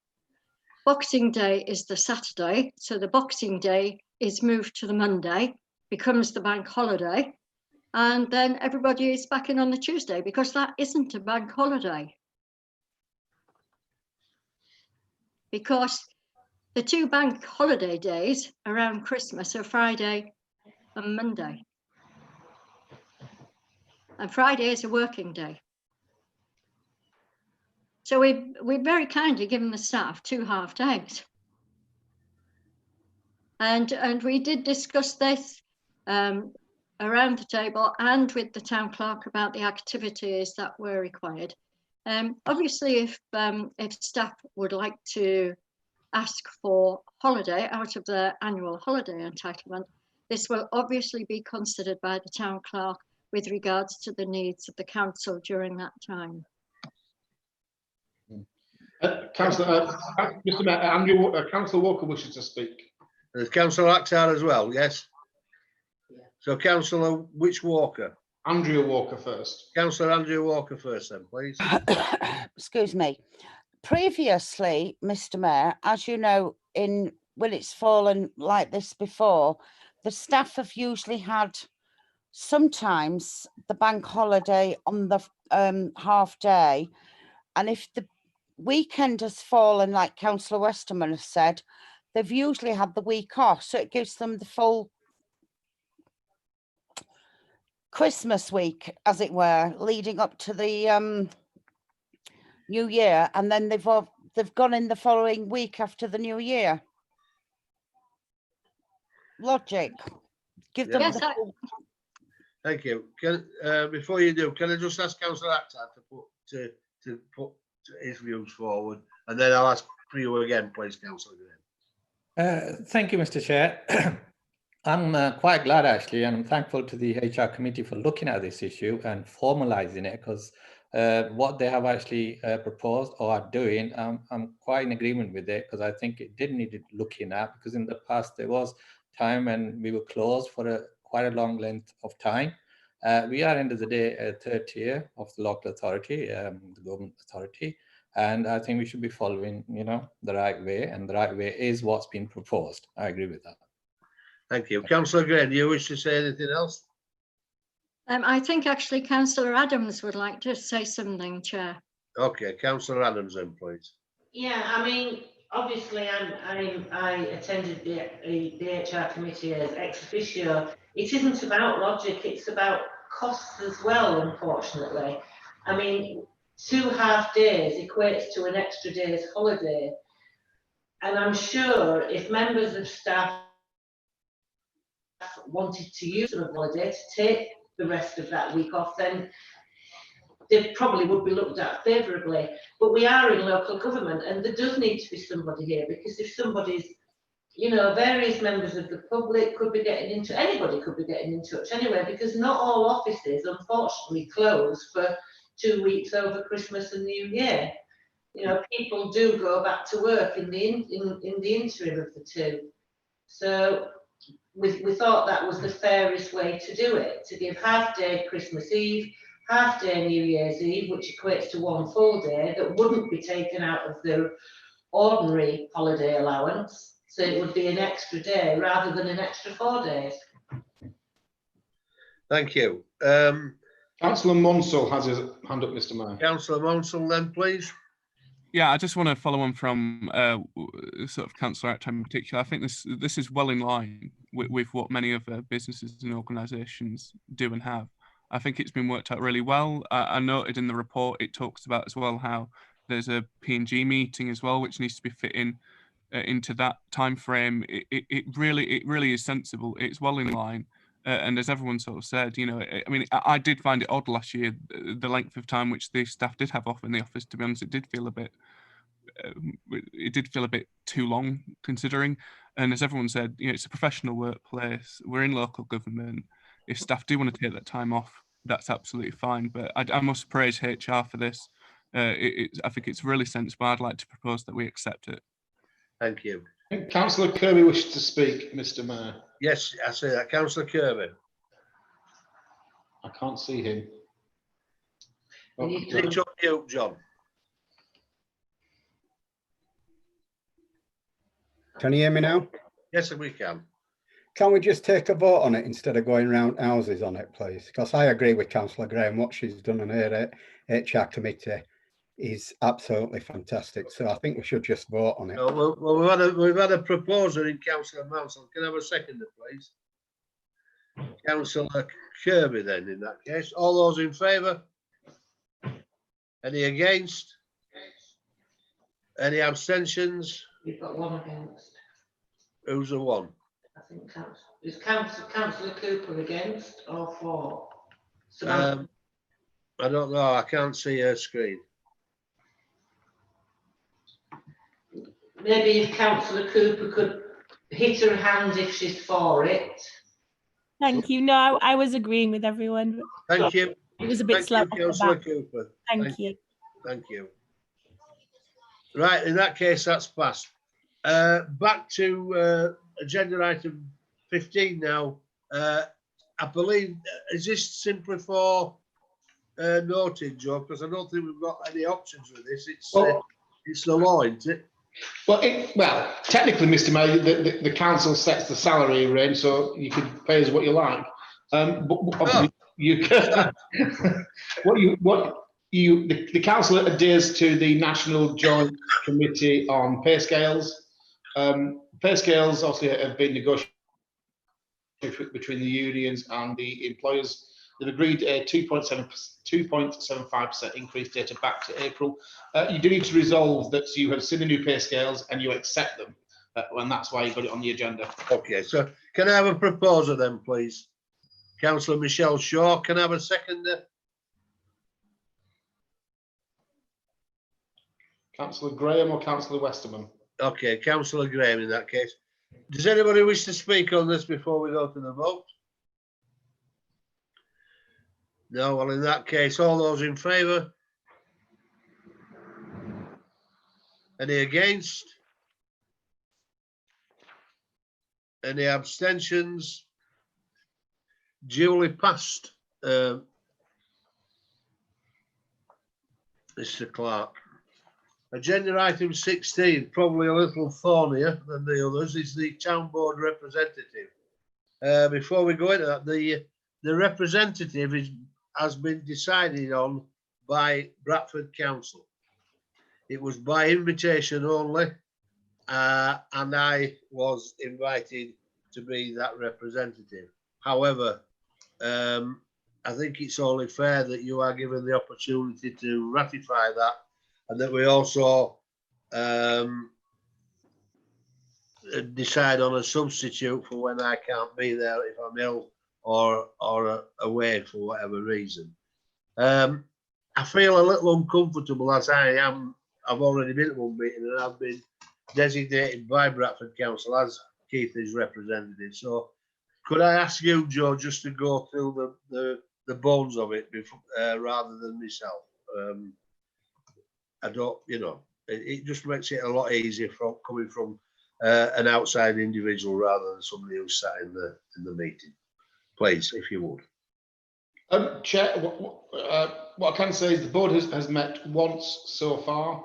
Boxing Day is the Saturday, so the Boxing Day is moved to the Monday, becomes the bank holiday, and then everybody is back in on the Tuesday, because that isn't a bank holiday. Because the two bank holiday days around Christmas are Friday and Monday. And Friday is a working day. So we very kindly given the staff 2 half days. And we did discuss this around the table and with the town clerk about the activities that were required. Obviously, if staff would like to ask for holiday out of their annual holiday entitlement, this will obviously be considered by the town clerk with regards to the needs of the council during that time. Councillor, Mr. Mayor, Andrew, Councillor Walker wishes to speak. There's Councillor Akhtar as well, yes? So Councillor which Walker? Andrea Walker first. Councillor Andrew Walker first then, please. Excuse me. Previously, Mr. Mayor, as you know, when it's fallen like this before, the staff have usually had sometimes the bank holiday on the half day. And if the weekend has fallen, like Councillor Westerman has said, they've usually had the week off. So it gives them the full Christmas week, as it were, leading up to the New Year, and then they've gone in the following week after the New Year. Logic. Give them. Yes, Thank you. Before you do, can I just ask Councillor Akhtar to put his views forward, and then I'll ask for you again, please, Councillor Graham. Thank you, Mr. Chair. I'm quite glad actually, and I'm thankful to the HR committee for looking at this issue and formalizing it, because what they have actually proposed or are doing, I'm quite in agreement with it, because I think it did need looking at, because in the past there was time when we were closed for quite a long length of time. We are, end of the day, a third tier of the local authority, the government authority, and I think we should be following, the right way, and the right way is what's been proposed. I agree with that. Thank you. Councillor Graham, do you wish to say anything else? I think actually Councillor Adams would like to say something, Chair. Okay, Councillor Adams then, please. Yeah, I mean, obviously I attended the HR committee as ex officio. It isn't about logic, it's about costs as well, unfortunately. I mean, 2 half days equates to an extra day's holiday. And I'm sure if members of staff wanted to use some holiday to take the rest of that week off, then they probably would be looked at favourably. But we are in local government, and there does need to be somebody here, because if somebody's, various members of the public could be getting into, anybody could be getting in touch anyway, because not all offices unfortunately close for 2 weeks over Christmas and New Year. People do go back to work in the interim of the two. So we thought that was the fairest way to do it, to give half day Christmas Eve, half day New Year's Eve, which equates to 1 full day that wouldn't be taken out of the ordinary holiday allowance. So it would be an extra day rather than an extra 4 days. Thank you. Councillor Munsell has his hand up, Mr. Mayor. Councillor Munsell then, please. Yeah, I just want to follow on from sort of Councillor Akhtar in particular. I think this is well in line with what many other businesses and organisations do and have. I think it's been worked out really well. I noted in the report it talks about as well how there's a P&G meeting as well, which needs to be fit in into that time frame. It really is sensible. It's well in line. And as everyone sort of said, I mean, I did find it odd last year, the length of time which the staff did have off in the office. To be honest, it did feel a bit too long considering. And as everyone said, it's a professional workplace. We're in local government. If staff do want to take that time off, that's absolutely fine. But I must praise HR for this. I think it's really sensible. I'd like to propose that we accept it. Thank you. Councillor Kirby wishes to speak, Mr. Mayor. Yes, I say that. Councillor Kirby. I can't see him. It's up to you, John. Can you hear me now? Yes, we can. Can we just take a vote on it instead of going round houses on it, please? Because I agree with Councillor Graham. What she's done on her HR committee is absolutely fantastic. So I think we should just vote on it. Well, we've had a proposer in Councillor Mansell. Can I have a seconder, please? Councillor Kirby then, in that case. All those in favour? Any against? Any abstentions? We've got one against. Who's the one? I think is Councillor Cooper against or for? Samantha? I don't know. I can't see her screen. Maybe if Councillor Cooper could hit her hand if she's for it. Thank you. No, I was agreeing with everyone. Thank you. It was a bit slow. Thank you, Councillor Cooper. Thank you. Thank you. Right, in that case, that's passed. Back to agenda item 15 now. I believe, is this simply for noting, Joe? Because I don't think we've got any options with this. It's the law, isn't it? Well, technically, Mr. Mayor, the council sets the salary range, so you can pay us what you like. But obviously, you can, the council adheres to the National Joint Committee on Pay Scales. Pay scales obviously have been negotiated between the unions and the employers. They've agreed a 2.75% increase dated back to April. You do need to resolve that you have seen the new pay scales and you accept them, and that's why you got it on the agenda. Okay, so can I have a proposer then, please? Councillor Michelle Shaw, can I have a seconder? Councillor Graham or Councillor Westerman? Okay, Councillor Graham in that case. Does anybody wish to speak on this before we go to the vote? No, well, in that case, all those in favour? Any against? Any abstentions? Duly passed, Mr. Clark. Agenda item 16, probably a little thornier than the others, is the town board representative. Before we go into that, the representative has been decided on by Bradford Council. It was by invitation only, and I was invited to be that representative. However, I think it's only fair that you are given the opportunity to ratify that, and that we also decide on a substitute for when I can't be there if I'm ill or away for whatever reason. I feel a little uncomfortable as I've already been at one meeting and I've been designated by Bradford Council as Keithley's representative. So could I ask you, Joe, just to go through the bones of it before, rather than myself? I don't, it just makes it a lot easier from coming from an outside individual rather than somebody who's sat in the meeting. Please, if you would. Chair, what I can say is the board has met once so far.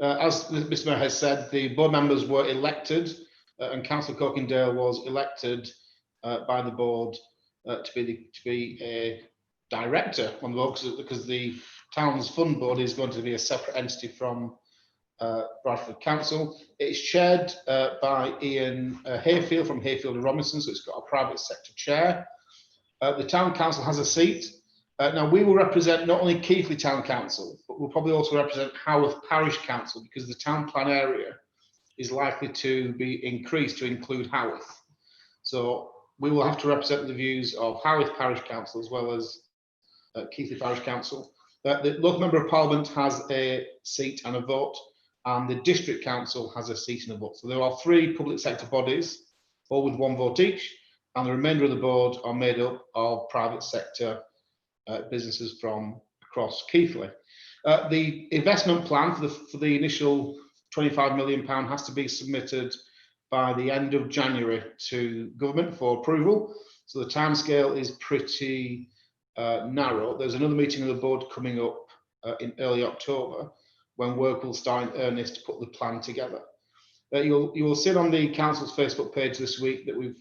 As Mr. Mayor has said, the board members were elected, and Councillor Cockindale was elected by the board to be a director on the board, because the town's fund board is going to be a separate entity from Bradford Council. It's chaired by Ian Hayfield from Hayfield and Robinson, so it's got a private sector chair. The town council has a seat. Now we will represent not only Keighley Town Council, but we'll probably also represent Haworth Parish Council, because the town plan area is likely to be increased to include Haworth. So we will have to represent the views of Haworth Parish Council as well as Keighley Parish Council. The local member of parliament has a seat and a vote, and the district council has a seat and a vote. So there are 3 public sector bodies, all with 1 vote each, and the remainder of the board are made up of private sector businesses from across Keighley. The investment plan for the initial £25 million has to be submitted by the end of January to government for approval. So the timescale is pretty narrow. There's another meeting of the board coming up in early October, when work will start in earnest to put the plan together. You will see on the council's Facebook page this week that we've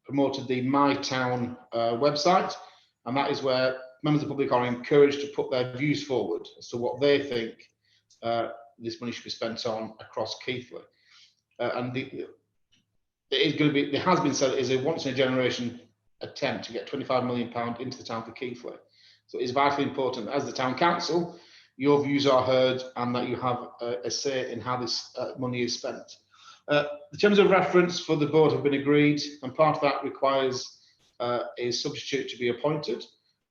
promoted the My Town website, and that is where members of the public are encouraged to put their views forward as to what they think this money should be spent on across Keighley. And it is going to be, it has been said, it is a once in a generation attempt to get £25 million into the town for Keighley. So it is vitally important as the town council, your views are heard and that you have a say in how this money is spent. The terms of reference for the board have been agreed, and part of that requires a substitute to be appointed,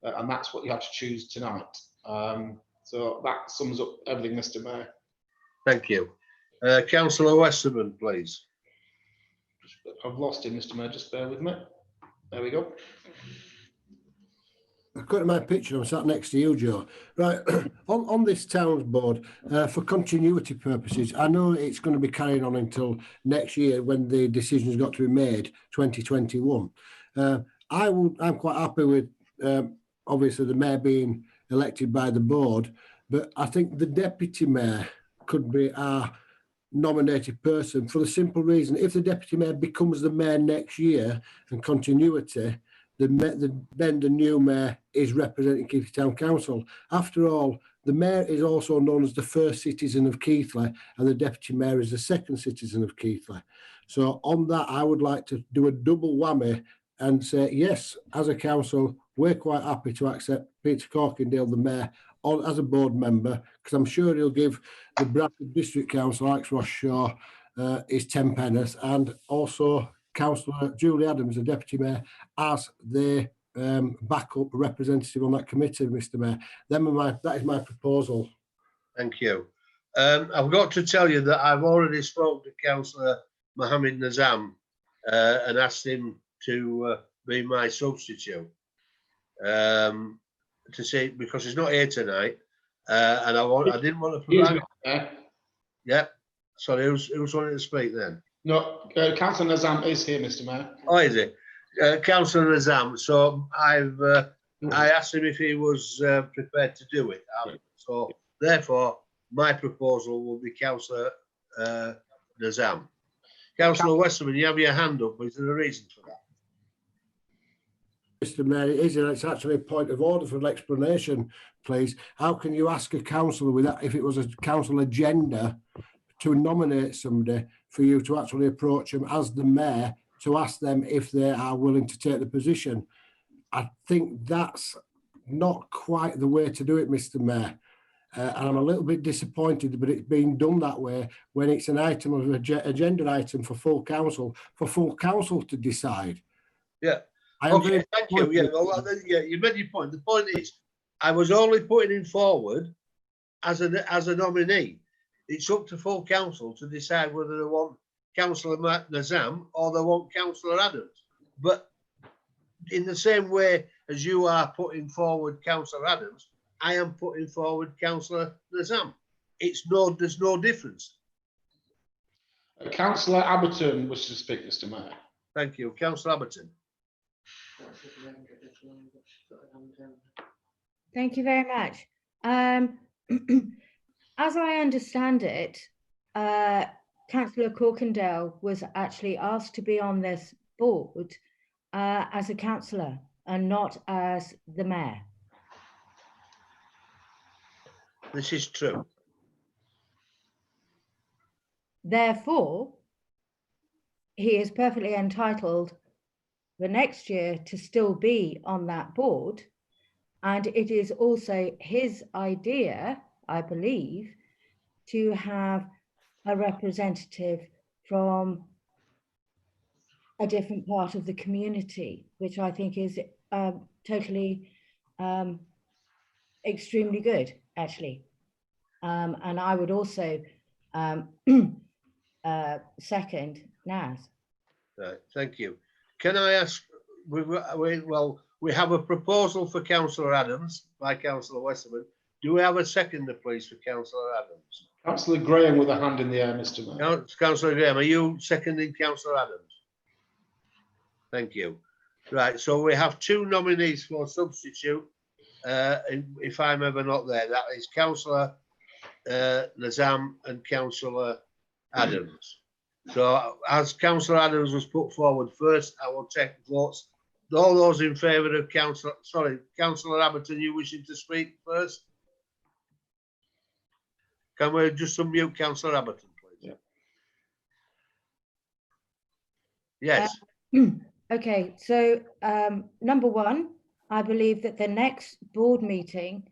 and that's what you have to choose tonight. So that sums up everything, Mr. Mayor. Thank you. Councillor Westerman, please. I've lost him, Mr. Mayor. Just bear with me. There we go. According to my picture, I'm sat next to you, Joe. Right, on this towns board, for continuity purposes, I know it's going to be carrying on until next year when the decision's got to be made, 2021. I'm quite happy with, obviously, the mayor being elected by the board, but I think the deputy mayor could be our nominated person for the simple reason, if the deputy mayor becomes the mayor next year and continuity, then the new mayor is representing Keighley Town Council. After all, the mayor is also known as the first citizen of Keighley and the deputy mayor is the second citizen of Keighley. So on that, I would like to do a double whammy and say, yes, as a council, we're quite happy to accept Peter Corkindale, the mayor, as a board member, because I'm sure he'll give the Bradford District Council, Alex Ross Shaw, his 10 pennies, and also Councillor Julie Adams, the Deputy Mayor, as the backup representative on that committee, Mr. Mayor. That is my proposal. Thank you. I've got to tell you that I've already spoken to Councillor Mohammed Nazam and asked him to be my substitute. To say, because he's not here tonight, and I didn't want to provide. Yeah, sorry, who's wanting to speak then? No, Councillor Nazam is here, Mr. Mayor. Oh, is it? Councillor Nazam. So I asked him if he was prepared to do it. So therefore, my proposal will be Councillor Nazam. Councillor Westerman, you have your hand up. Is there a reason for that? Mr. Mayor, it's actually a point of order for an explanation, please. How can you ask a councillor with that, if it was a council agenda, to nominate somebody for you to actually approach them as the mayor to ask them if they are willing to take the position? I think that's not quite the way to do it, Mr. Mayor. And I'm a little bit disappointed, but it's being done that way when it's an item of agenda item for full council to decide. Yeah. Okay, thank you. Yeah, well, yeah, you made your point. The point is, I was only putting him forward as a nominee. It's up to full council to decide whether they want Councillor Nazam or they want Councillor Adams. But in the same way as you are putting forward Councillor Adams, I am putting forward Councillor Nazam. There's no difference. Councillor Abberton wishes to speak, Mr. Mayor. Thank you, Councillor Abberton. Thank you very much. As I understand it, Councillor Corkindale was actually asked to be on this board as a councillor and not as the mayor. This is true. Therefore, he is perfectly entitled the next year to still be on that board. And it is also his idea, I believe, to have a representative from a different part of the community, which I think is totally extremely good, actually. And I would also second Naz. Right, thank you. Can I ask, we have a proposal for Councillor Adams by Councillor Westerman. Do we have a seconder, please, for Councillor Adams? Councillor Graham with a hand in the air, Mr. Mayor. Councillor Graham, are you seconding Councillor Adams? Thank you. Right, so we have two nominees for substitute. If I'm ever not there, that is Councillor Nazam and Councillor Adams. So as Councillor Adams was put forward first, I will take votes. All those in favour of Councillor Abberton, you wishing to speak first? Can we just unmute Councillor Abberton, please? Yeah. Yes. Okay, so number one, I believe that the next board meeting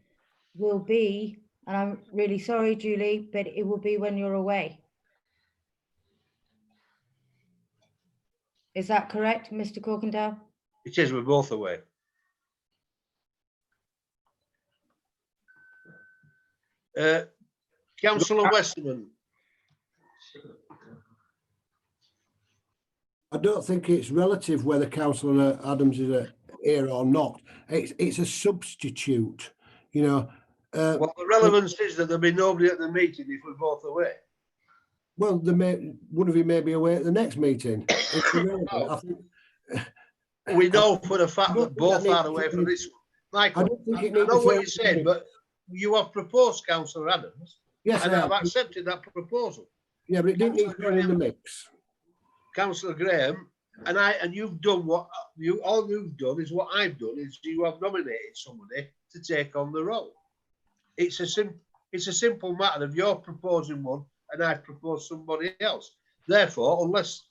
will be And I'm really sorry, Julie, but it will be when you're away. Is that correct, Mr. Corkindale? It is, we're both away. Councillor Westerman. I don't think it's relative whether Councillor Adams is here or not. It's a substitute, you know. Well, the relevance is that there'll be nobody at the meeting if we're both away. Well, one of you may be away at the next meeting. I think, we know for the fact that both are away from this one. Michael, I know what you're saying, but you have proposed Councillor Adams. Yes, and I I've have. accepted that proposal. Yeah, but it didn't need to be in the mix. Councillor Graham, and you've done what all you've done is what I've done is you have nominated somebody to take on the role. It's a simple matter of you're proposing one and I've proposed somebody else. Therefore, unless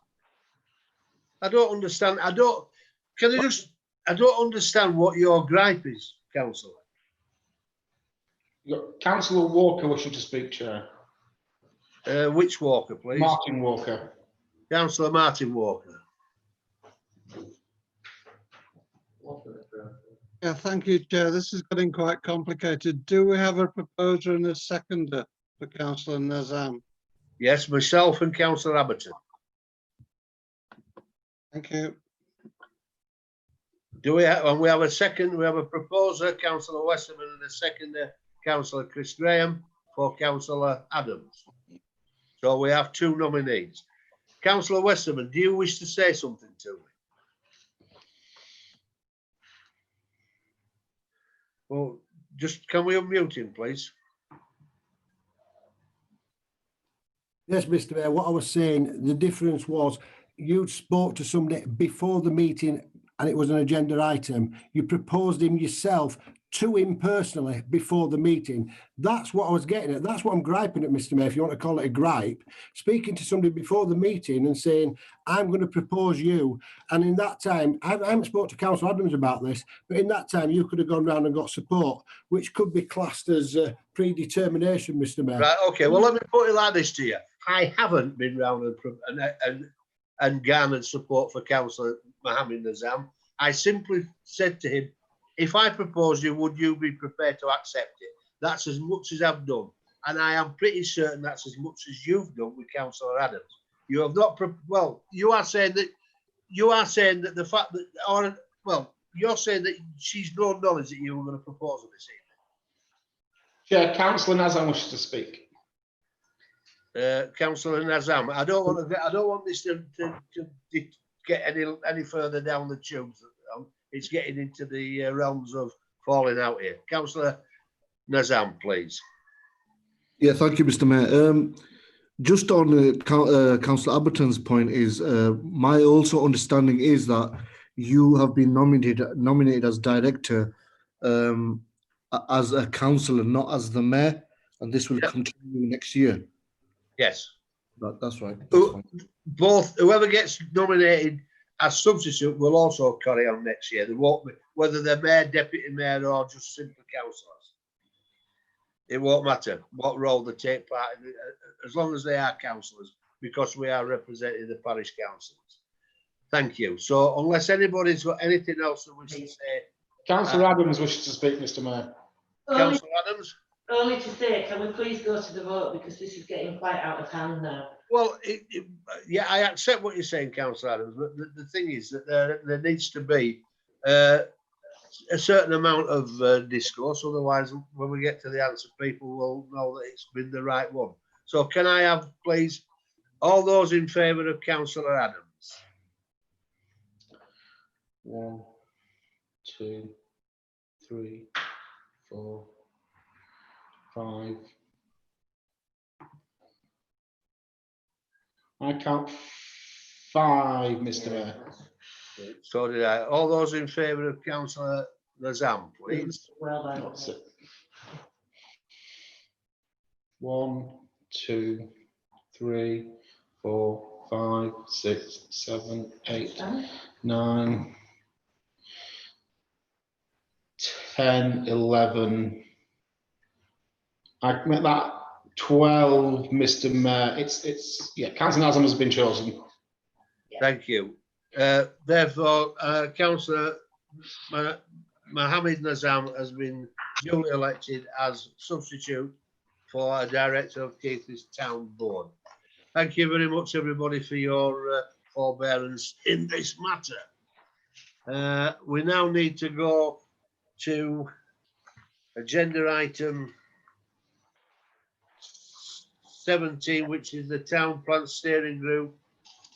I don't understand, I don't understand what your gripe is, Councillor. Councillor Walker wishing to speak, Chair. Which Walker, please? Martin Walker. Councillor Martin Walker. Yeah, thank you, Chair. This is getting quite complicated. Do we have a proposer and a seconder for Councillor Nazam? Yes, myself and Councillor Abberton. Thank you. Do we have, and we have a second, we have a proposer, Councillor Westerman, and a seconder, Councillor Chris Graham, for Councillor Adams. So we have two nominees. Councillor Westerman, do you wish to say something to me? Well, just can we unmute him, please? Yes, Mr. Mayor, what I was saying, the difference was you spoke to somebody before the meeting and it was an agenda item. You proposed him yourself to him personally before the meeting. That's what I was getting at. That's what I'm griping at, Mr. Mayor, if you want to call it a gripe. Speaking to somebody before the meeting and saying, I'm going to propose you. And in that time, I haven't spoken to Councillor Adams about this, but in that time, you could have gone round and got support, which could be classed as predetermination, Mr. Mayor. Right, okay, well, let me put it like this to you. I haven't been round and garnered support for Councillor Mohammed Nazam. I simply said to him, if I propose you, would you be prepared to accept it? That's as much as I've done. And I am pretty certain that's as much as you've done with Councillor Adams. You have not, well, you are saying that the fact that, or, well, you're saying that she's no knowledge that you were going to propose this evening. Chair, Councillor Nazam wishes to speak. Councillor Nazam, I don't want this to get any further down the tubes. It's getting into the realms of falling out here. Councillor Nazam, please. Yeah, thank you, Mr. Mayor. Just on Councillor Abberton's point is, my also understanding is that you have been nominated as director as a councillor, not as the mayor, and this will continue next year. Yes. That's right. Both, whoever gets nominated as substitute will also carry on next year. They won't be, whether they're mayor, deputy mayor, or just simple councillors. It won't matter what role they take part in, as long as they are councillors, because we are representing the parish councillors. Thank you. So unless anybody's got anything else that we should say. Councillor Adams wishes to speak, Mr. Mayor. Councillor Adams? Only to say, can we please go to the vote, because this is getting quite out of hand now. Well, yeah, I accept what you're saying, Councillor Adams, but the thing is that there needs to be a certain amount of discourse. Otherwise, when we get to the answer, people will know that it's been the right one. So can I have, please, all those in favour of Councillor Adams? 1, 2, 3, 4, 5. I count 5, Mr. Mayor. So did I. All those in favour of Councillor Nazam, please. Well done. That's it. 1, 2, 3, 4, 5, 6, 7, 8, 9, 10, 11, I met that 12, Mr. Mayor. Yeah, Councillor Nazem has been chosen. Thank you. Therefore, Councillor Mohammed Nazam has been duly elected as substitute for a director of Keighley's Town Board. Thank you very much, everybody, for your forbearance in this matter. We now need to go to agenda item 17, which is the Town Plan Steering Group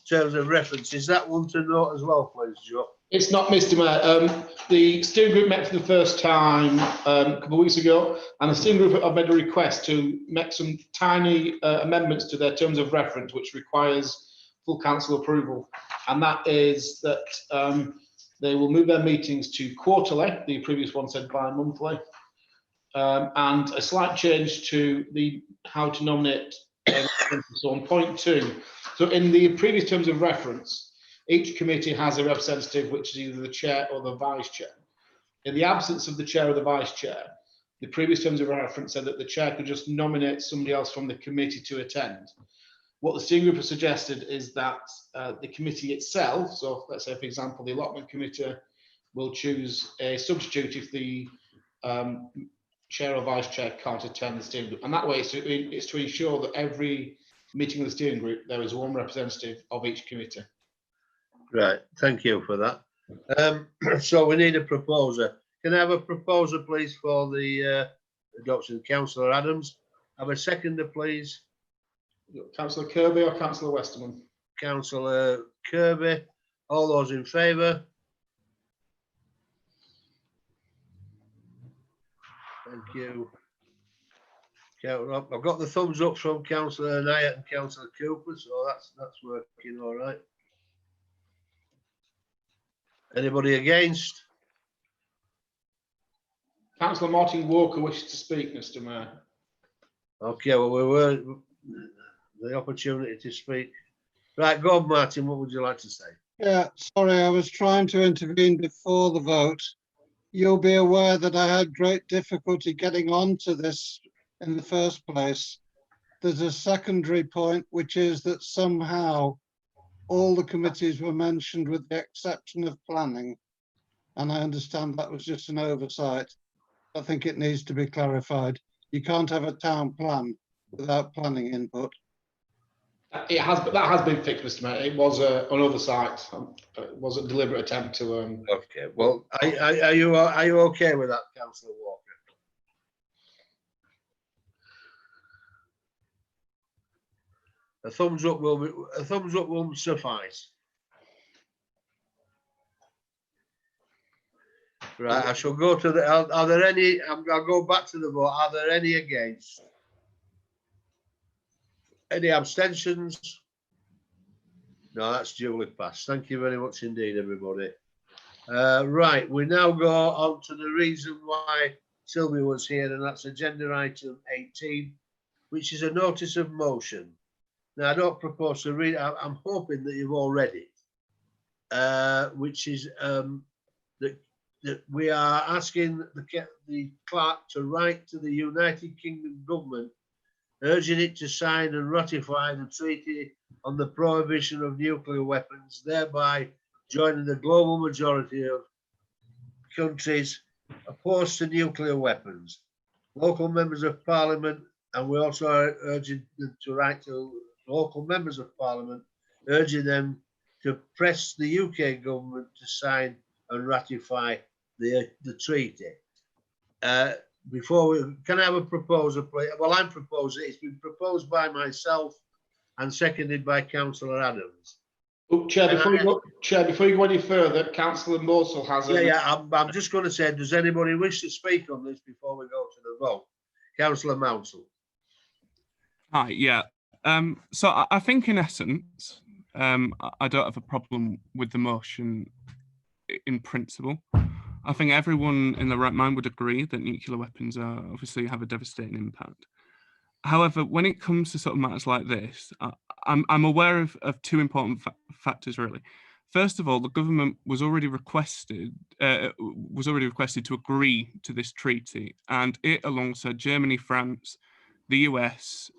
terms of reference. Is that one to note as well, please, Joe? It's not, Mr. Mayor. The steering group met for the first time a couple of weeks ago, and the steering group have made a request to make some tiny amendments to their terms of reference, which requires full council approval. And that is that they will move their meetings to quarterly. The previous one said bi-monthly. And a slight change to how to nominate. So on point 2. So in the previous terms of reference, each committee has a representative, which is either the chair or the vice chair. In the absence of the chair or the vice chair, the previous terms of reference said that the chair could just nominate somebody else from the committee to attend. What the steering group has suggested is that the committee itself, so let's say, for example, the allotment committee will choose a substitute if the chair or vice chair can't attend the steering group. And that way it's to ensure that every meeting of the steering group, there is one representative of each committee. Right, thank you for that. So we need a proposer. Can I have a proposer, please, for the adoption? Councillor Adams. Have a seconder, please. Councillor Kirby or Councillor Westerman? Councillor Kirby. All those in favour? Thank you. I've got the thumbs up from Councillor Nyatt and Councillor Cooper, so that's working all right. Anybody against? Councillor Martin Walker wishes to speak, Mr. Mayor. Okay, well, we were the opportunity to speak. Right, go on, Martin, what would you like to say? Yeah, sorry, I was trying to intervene before the vote. You'll be aware that I had great difficulty getting onto this in the first place. There's a secondary point, which is that somehow all the committees were mentioned with the exception of planning. And I understand that was just an oversight. I think it needs to be clarified. You can't have a town plan without planning input. That has been fixed, Mr. Mayor. It was an oversight. It was a deliberate attempt to. Okay. Well, are you okay with that, Councillor Walker? A thumbs up will suffice. Right. I shall go to the. Are there any? I'll go back to the vote. Are there any against? Any abstentions? No, that's duly passed. Thank you very much indeed, everybody. Right, we now go on to the reason why Sylvia was here, and that's agenda item 18, which is a notice of motion. Now, I don't propose to read. I'm hoping that you've all read it, which is that we are asking the clerk to write to the United Kingdom government, urging it to sign and ratify the treaty on the prohibition of nuclear weapons, thereby joining the global majority of countries opposed to nuclear weapons. Local members of parliament, and we also are urging them to write to local members of parliament, urging them to press the UK government to sign and ratify the treaty. Can I have a proposal, please? Well, I'm proposing. It's been proposed by myself and seconded by Councillor Adams. Oh, Chair, before you go any further, Councillor Morsel has. I'm just going to say, does anybody wish to speak on this before we go to the vote? Councillor Mousel. Hi, yeah. So I think in essence, I don't have a problem with the motion in principle. I think everyone in their right mind would agree that nuclear weapons obviously have a devastating impact. However, when it comes to sort of matters like this, I'm aware of two important factors, really. First of all, the government was already requested to agree to this treaty, and it, alongside Germany, France, the US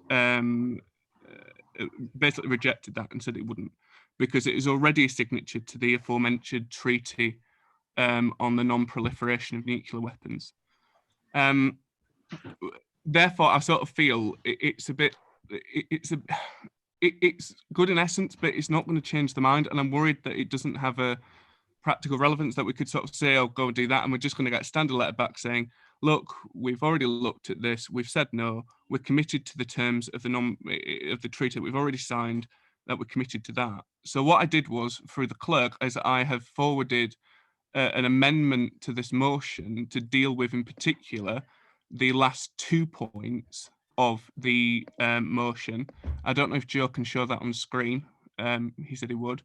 basically rejected that and said it wouldn't, because it is already a signature to the aforementioned treaty on the non-proliferation of nuclear weapons. Therefore, I sort of feel it's good in essence, but it's not going to change the mind. And I'm worried that it doesn't have a practical relevance, that we could sort of say, oh, go and do that. And we're just going to get a standard letter back saying, look, we've already looked at this. We've said no. We're committed to the terms of the treaty that we've already signed, that we're committed to that. So what I did was, through the clerk, is I have forwarded an amendment to this motion to deal with, in particular, the last 2 points of the motion. I don't know if Joe can show that on screen. He said he would.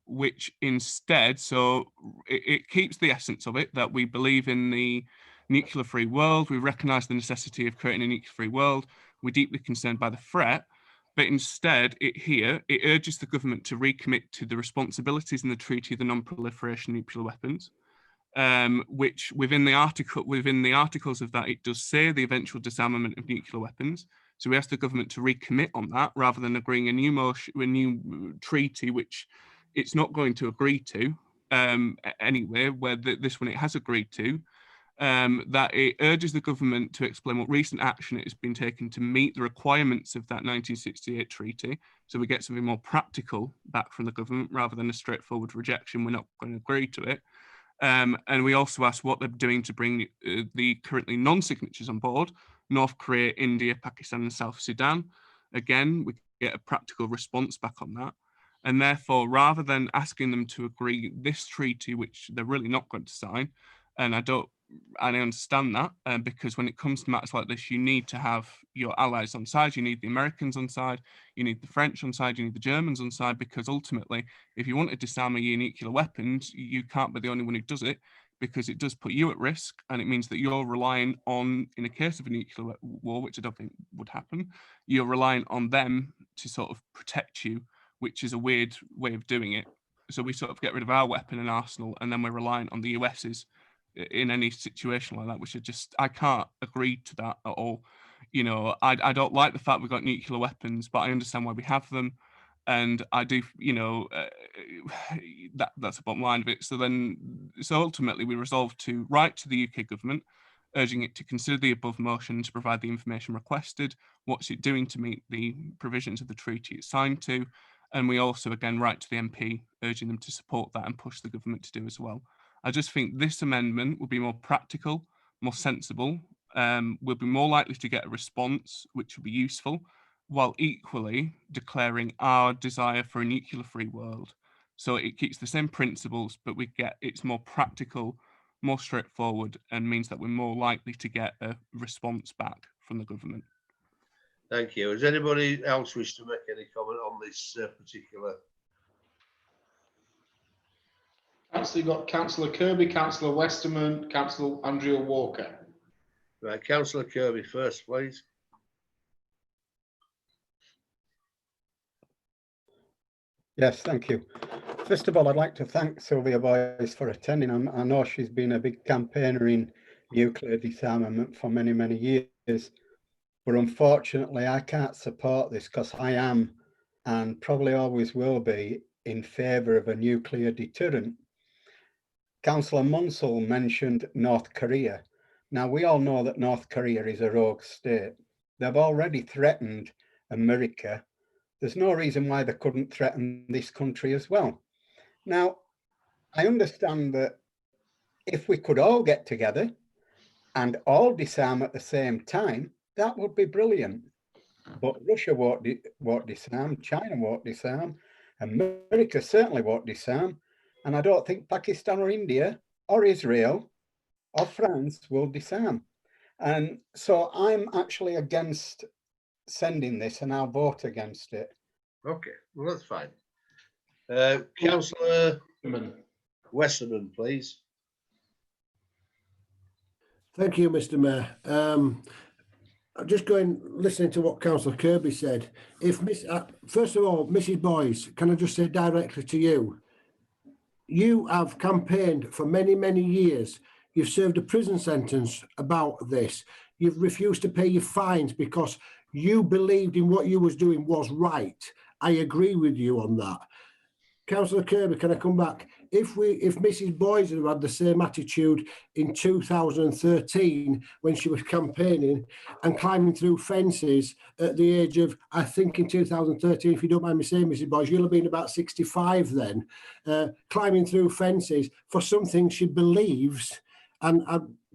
Which instead, so it keeps the essence of it, that we believe in the nuclear-free world. We recognise the necessity of creating a nuclear-free world. We're deeply concerned by the threat. But instead, it urges the government to recommit to the responsibilities in the Treaty of the Non-Proliferation of Nuclear Weapons, which within the articles of that, it does say the eventual disarmament of nuclear weapons. So we ask the government to recommit on that, rather than agreeing a new treaty, which it's not going to agree to anyway, where this one it has agreed to. That it urges the government to explain what recent action it has been taken to meet the requirements of that 1968 treaty. So we get something more practical back from the government, rather than a straightforward rejection, we're not going to agree to it. And we also ask what they're doing to bring the currently non-signatories on board, North Korea, India, Pakistan and South Sudan. Again, we get a practical response back on that. And therefore, rather than asking them to agree this treaty, which they're really not going to sign, and I understand that, because when it comes to matters like this, you need to have your allies on side. You need the Americans on side, you need the French on side, you need the Germans on side, because ultimately, if you want to disarm your nuclear weapons, you can't be the only one who does it, because it does put you at risk, and it means that you're relying on, in a case of a nuclear war, which I don't think would happen, you're relying on them to sort of protect you, which is a weird way of doing it. So we sort of get rid of our weapon and arsenal, and then we're relying on the US's in any situation like that, which I can't agree to that at all. You know, I don't like the fact we've got nuclear weapons, but I understand why we have them. And I do, you know, that's the bottom line of it. So ultimately we resolved to write to the UK government, urging it to consider the above motion to provide the information requested, what's it doing to meet the provisions of the treaty it's signed to. And we also, again, write to the MP, urging them to support that and push the government to do as well. I just think this amendment will be more practical, more sensible, we'll be more likely to get a response, which will be useful, while equally declaring our desire for a nuclear-free world. So it keeps the same principles, but it's more practical, more straightforward, and means that we're more likely to get a response back from the government. Thank you. Does anybody else wish to make any comment on this particular? So you've got Councillor Kirby, Councillor Westerman, Councillor Andrea Walker. Right, Councillor Kirby first, please. Yes, thank you. First of all, I'd like to thank Sylvia Boyce for attending. I know she's been a big campaigner in nuclear disarmament for many, many years. But unfortunately, I can't support this because I am, and probably always will be, in favour of a nuclear deterrent. Councillor Munsell mentioned North Korea. Now, we all know that North Korea is a rogue state. They've already threatened America. There's no reason why they couldn't threaten this country as well. Now, I understand that if we could all get together and all disarm at the same time, that would be brilliant. But Russia won't disarm, China won't disarm, America certainly won't disarm, and I don't think Pakistan or India or Israel or France will disarm. And so I'm actually against sending this, and I'll vote against it. Okay, well, that's fine. Councillor Westerman, please. Thank you, Mr. Mayor. I'm just listening to what Councillor Kirby said. First of all, Mrs. Boyce, can I just say directly to you, you have campaigned for many, many years. You've served a prison sentence about this. you've refused to pay your fines because you believed in what you was doing was right. I agree with you on that. Councillor Kirby, can I come back? If Mrs. Boys had had the same attitude in 2013 when she was campaigning and climbing through fences at the age of, I think in 2013, if you don't mind me saying, Mrs. Boys, you'll have been about 65 then, climbing through fences for something she believes. And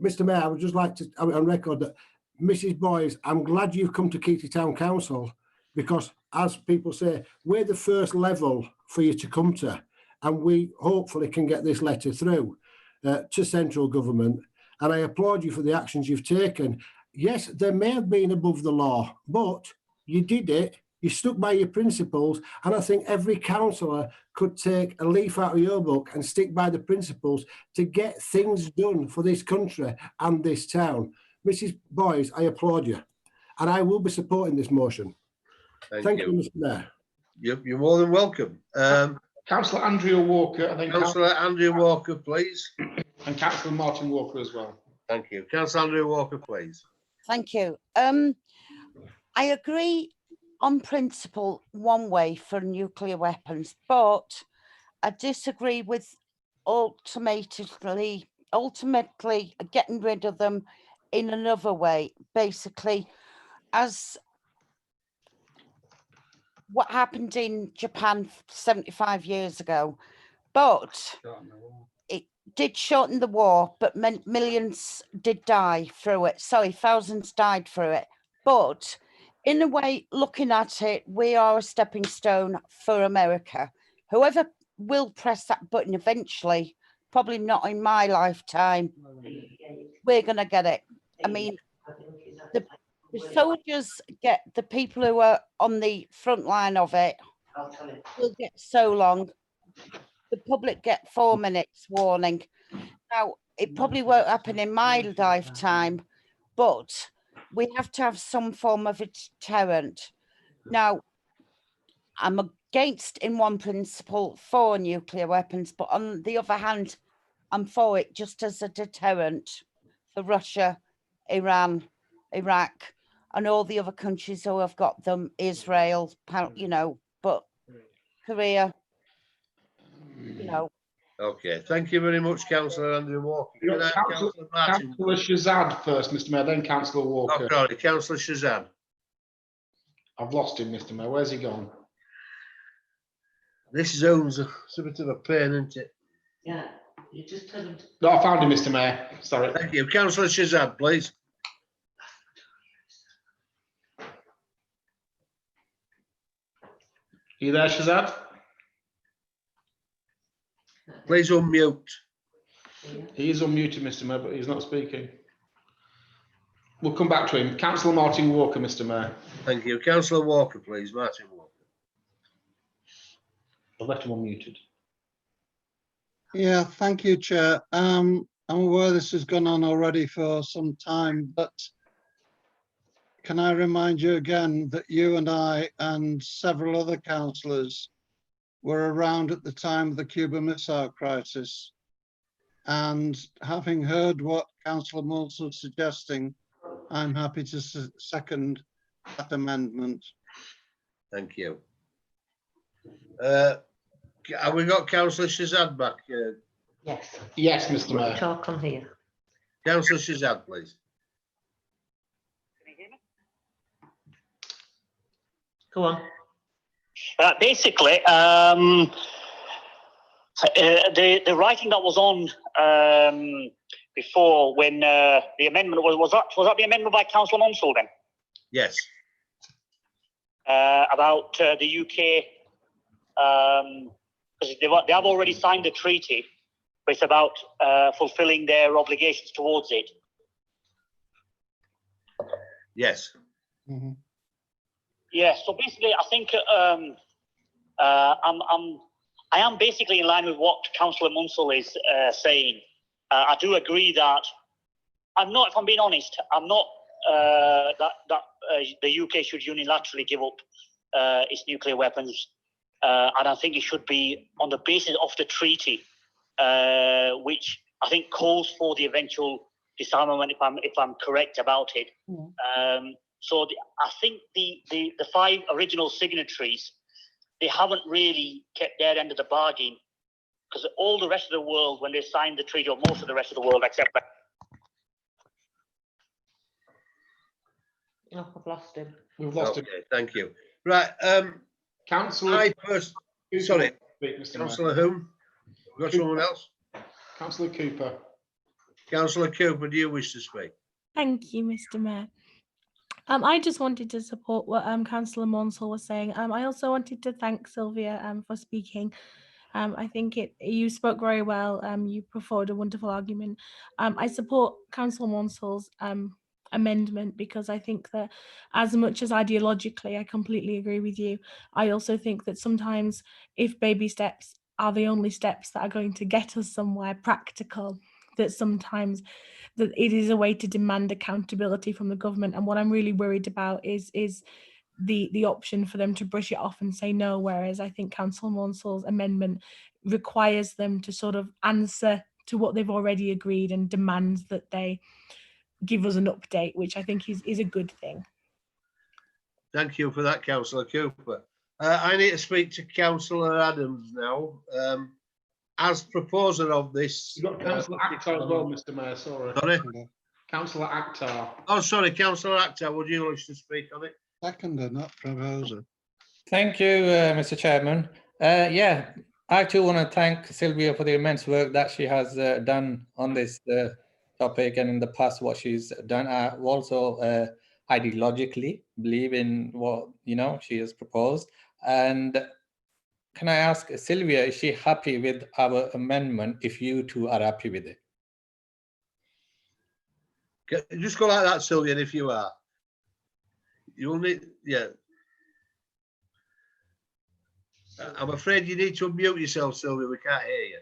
Mr. Mayor, I would just like to, on record that Mrs. Boys, I'm glad you've come to Keighley Town Council because, as people say, we're the first level for you to come to, and we hopefully can get this letter through to central government. And I applaud you for the actions you've taken. Yes, there may have been above the law, but you did it. You stuck by your principles, and I think every councillor could take a leaf out of your book and stick by the principles to get things done for this country and this town. Mrs. Boys, I applaud you, and I will be supporting this motion. Thank you, Mr. Mayor. You're more than welcome. Councillor Andrea Walker, and then Councillor Andrea Walker, please. And Councillor Martin Walker as well. Thank you. Councillor Andrea Walker, please. Thank you. I agree on principle one way for nuclear weapons, but I disagree with ultimately getting rid of them in another way, basically, as what happened in Japan 75 years ago. But it did shorten the war, but millions did die through it. Sorry, thousands died through it. But in a way, looking at it, we are a stepping stone for America. Whoever will press that button eventually, probably not in my lifetime, we're going to get it. I mean, the soldiers get, the people who are on the front line of it will get so long. The public get 4 minutes warning. Now, it probably won't happen in my lifetime, but we have to have some form of a deterrent. Now, I'm against, in one principle, for nuclear weapons, but on the other hand, I'm for it just as a deterrent for Russia, Iran, Iraq, and all the other countries who have got them, Israel, you know, but Korea, you know. Okay, thank you very much, Councillor Andrew Walker. Councillor Shazad first, Mr. Mayor, then Councillor Walker. Oh, sorry, Councillor Shazad. I've lost him, Mr. Mayor. Where's he gone? This zone's a bit of a pain, isn't it? Yeah, you just tell him to... No, I found him, Mr. Mayor. Sorry. Thank you. Councillor Shazad, please. Are you there, Shazad? Please unmute. He is unmuted, Mr. Mayor, but he's not speaking. We'll come back to him. Councillor Martin Walker, Mr. Mayor. Thank you. Councillor Walker, please. Martin Walker. I've left him unmuted. Yeah, thank you, Chair. I'm aware this has gone on already for some time, but can I remind you again that you and I and several other councillors were around at the time of the Cuban Missile Crisis, and having heard what Councillor Moults was suggesting, I'm happy to second that amendment. Thank you. Have we got Councillor Shazad back? Yes. Yes, Mr. Mayor. Talk on here. Councillor Shazad, please. Go on. Basically, the writing that was on before when the amendment was that the amendment by Councillor Monsell then? Yes. About the UK, because they have already signed the treaty, but it's about fulfilling their obligations towards it. Yes. Mm-hmm. Yeah, so basically, I think I am basically in line with what Councillor Munsell is saying. I do agree that I'm not, if I'm being honest, I'm not that the UK should unilaterally give up its nuclear weapons, and I think it should be on the basis of the treaty, which I think calls for the eventual disarmament, if I'm correct about it. So I think the 5 original signatories, they haven't really kept their end of the bargain, because all the rest of the world, when they signed the treaty, or most of the rest of the world, except Oh, I've lost him. We've lost him. Okay, thank you. Right, Councillor. Sorry, Mr. Councillor Mayor. whom? We've got someone else? Councillor Cooper. Councillor Cooper, do you wish to speak? Thank you, Mr. Mayor. I just wanted to support what Councillor Monsell was saying. I also wanted to thank Sylvia for speaking. I think you spoke very well. You put forward a wonderful argument. I support Councillor Monsell's amendment, because I think that as much as ideologically I completely agree with you, I also think that sometimes if baby steps are the only steps that are going to get us somewhere practical, that sometimes that it is a way to demand accountability from the government. And what I'm really worried about is the option for them to brush it off and say no, whereas I think Councillor Monsell's amendment requires them to sort of answer to what they've already agreed and demands that they give us an update, which I think is a good thing. Thank you for that, Councillor Cooper. I need to speak to Councillor Adams now. As proposer of this... You've got Councillor Akhtar as well, Mr. Mayor, sorry. Sorry? Councillor Akhtar. Oh, sorry, Councillor Akhtar, would you wish to speak on it? Seconder, not proposer. Thank you, Mr. Chairman. Yeah, I too want to thank Sylvia for the immense work that she has done on this topic, and in the past what she's done. I also ideologically believe in what she has proposed. And can I ask Sylvia, is she happy with our amendment if you two are happy with it? Just go like that, Sylvia, if you are. You'll need, yeah. I'm afraid you need to unmute yourself, Sylvia. We can't hear you.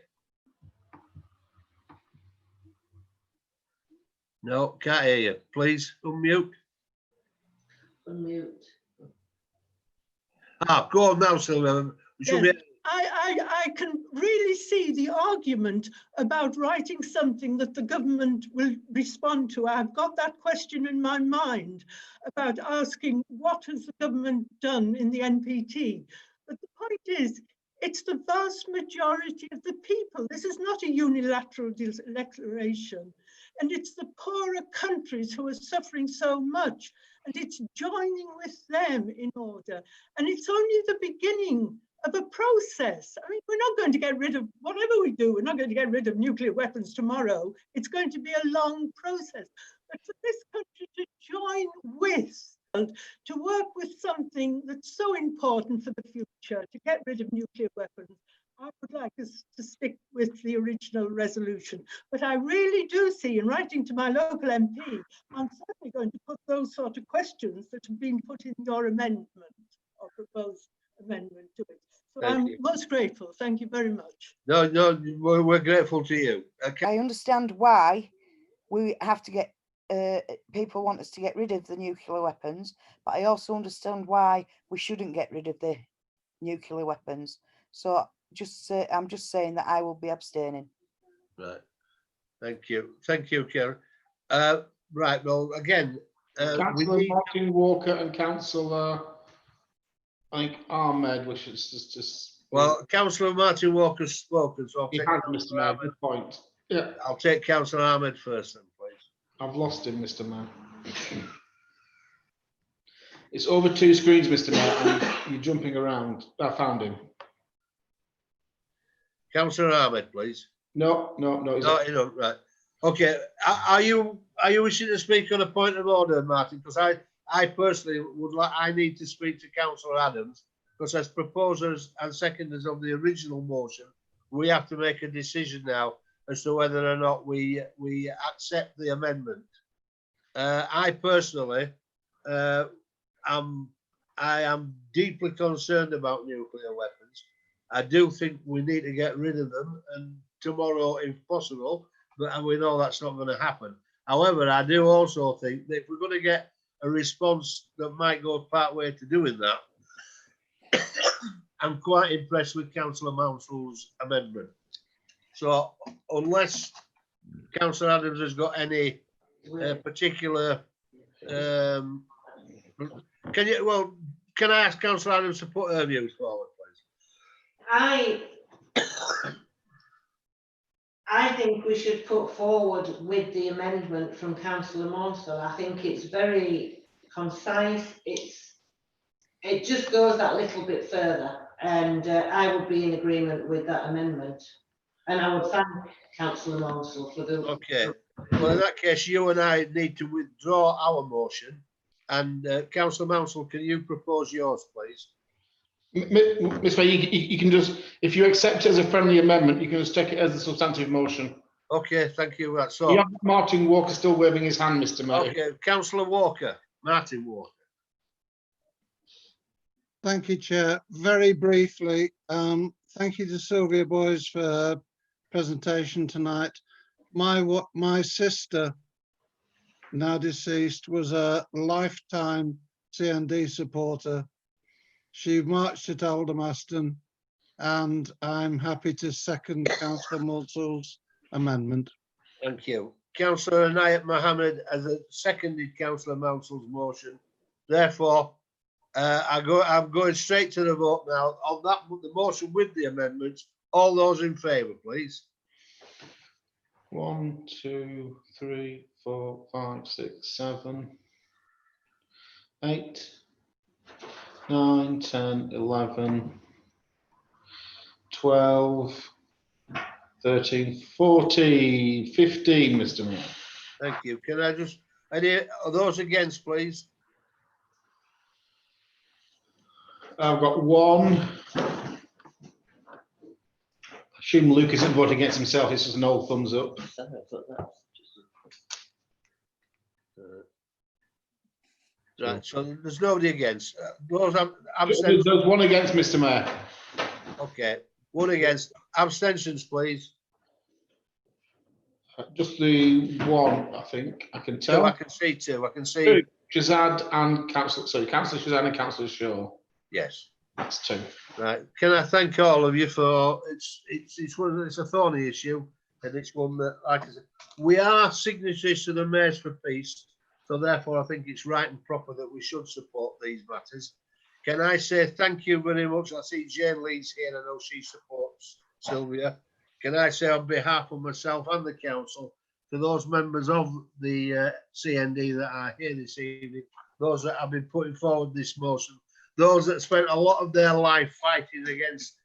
No, can't hear you. Please unmute. Unmute. Go on now, Sylvia. We should be... I can really see the argument about writing something that the government will respond to. I've got that question in my mind about asking what has the government done in the NPT. But the point is, it's the vast majority of the people. This is not a unilateral declaration. And it's the poorer countries who are suffering so much. And it's joining with them in order. And it's only the beginning of a process. I mean, we're not going to get rid of, whatever we do, we're not going to get rid of nuclear weapons tomorrow. It's going to be a long process. But for this country to join with, to work with something that's so important for the future, to get rid of nuclear weapons, I would like us to stick with the original resolution. But I really do see, in writing to my local MP, I'm certainly going to put those sort of questions that have been put in your amendment, or proposed amendment to it. So I'm most grateful. Thank you very much. No, we're grateful to you. Okay. I understand why we have to get, people want us to get rid of the nuclear weapons, but I also understand why we shouldn't get rid of the nuclear weapons. So I'm just saying that I will be abstaining. Right. Thank you, Karen. Right. Well, again, Councillor Martin Walker and Councillor, I think Ahmed wishes to just. Well, Councillor Martin Walker's spoken, so He has, Mr. Mayor. Good point. Yeah. I'll take Councillor Ahmed first, then, please. I've lost him, Mr. Mayor. It's over 2 screens, Mr. Mayor, and you're jumping around. I found him. Councillor Ahmed, please. No. Right. Okay. Are you wishing to speak on a point of order, Martin? Because I personally would like. I need to speak to Councillor Adams, because as proposers and seconders of the original motion, we have to make a decision now as to whether or not we accept the amendment. I personally, I am deeply concerned about nuclear weapons. I do think we need to get rid of them, and tomorrow if possible, but we know that's not going to happen. However, I do also think that if we're going to get a response that might go part way to doing that, I'm quite impressed with Councillor Mounsell's amendment. So unless Councillor Adams has got any particular, can I ask Councillor Adams to put her views forward, please? I think we should put forward with the amendment from Councillor Monsell. I think it's very concise. It just goes that little bit further, and I would be in agreement with that amendment. And I would thank Councillor Monsell for the. Okay. Well, in that case, you and I need to withdraw our motion. And Councillor Monsell, can you propose yours, please? Ms. Mayor, you can just, if you accept it as a friendly amendment, you can just take it as a substantive motion. Okay, thank you. That's all. You have Martin Walker still waving his hand, Mr. Mayor. Okay, Councillor Walker, Martin Walker. Thank you, Chair. Very briefly, thank you to Sylvia Boys for her presentation tonight. My sister, now deceased, was a lifetime CND supporter. She marched at Aldermaston, and I'm happy to second Councillor Monsell's amendment. Thank you. Councillor Anayat Mohammed has seconded Councillor Monsell's motion. Therefore, I'm going straight to the vote now on that, the motion with the amendments. All those in favour, please. 1, 2, 3, 4, 5, 6, 7, 8, 9, 10, 11, 12, 13, 14, 15, Mr. Mayor. Thank you. Can I just, any of those against, please? I've got 1. I assume Luke isn't voting against himself. This is an old thumbs up. Right, so there's nobody against. Those There's 1 against, Mr. Mayor. Okay, 1 against. Abstentions, please. Just the 1, I think. I can tell. I can see 2. I can see. Shazad and Councillor Shazad and Councillor Shaw. Yes. That's 2. Right. Can I thank all of you for it's a thorny issue, and it's one that, like I said, we are signatories to the Mayors for Peace, so therefore I think it's right and proper that we should support these matters. Can I say thank you very much? I see Jane Lee's here. I know she supports Sylvia. Can I say on behalf of myself and the council to those members of the CND that are here this evening, those that have been putting forward this motion, those that spent a lot of their life fighting against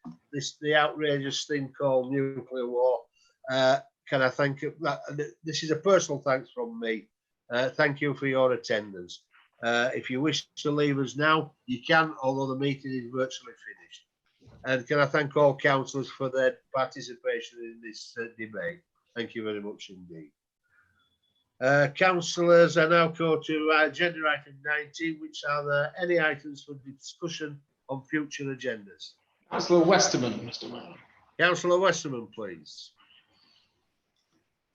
the outrageous thing called nuclear war, can I thank you? This is a personal thanks from me. Thank you for your attendance. If you wish to leave us now, you can, although the meeting is virtually finished. And can I thank all councillors for their participation in this debate? Thank you very much indeed. Councillors, I now go to agenda item 19, which are there any items for discussion on future agendas? Councillor Westerman, Mr. Mayor. Councillor Westerman, please.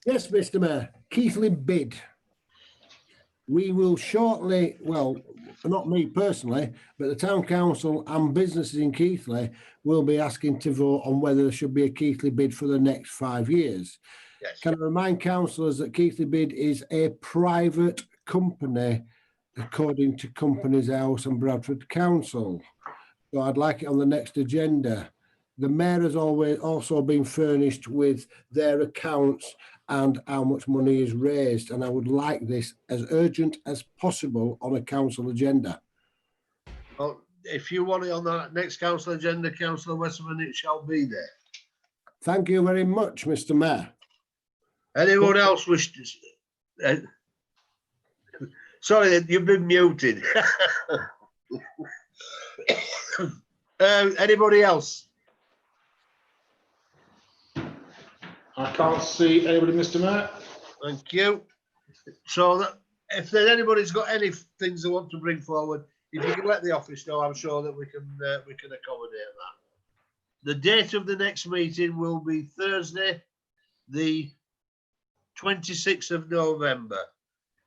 Yes, Mr. Mayor. Keighley bid. We will shortly, well, not me personally, but the town council and businesses in Keighley will be asking to vote on whether there should be a Keighley bid for the next 5 years. Yes. Can I remind councillors that Keighley bid is a private company according to Companies House and Bradford Council. So I'd like it on the next agenda. The mayor has also been furnished with their accounts and how much money is raised, and I would like this as urgent as possible on a council agenda. Well, if you want it on the next council agenda, Councillor Westerman, it shall be there. Thank you very much, Mr. Mayor. Anyone else wish to? Sorry, you've been muted. Anybody else? I can't see anybody, Mr. Mayor. Thank you. So if there's anybody's got any things they want to bring forward, if you can let the office know, I'm sure that we can accommodate that. The date of the next meeting will be Thursday, the 26th of November.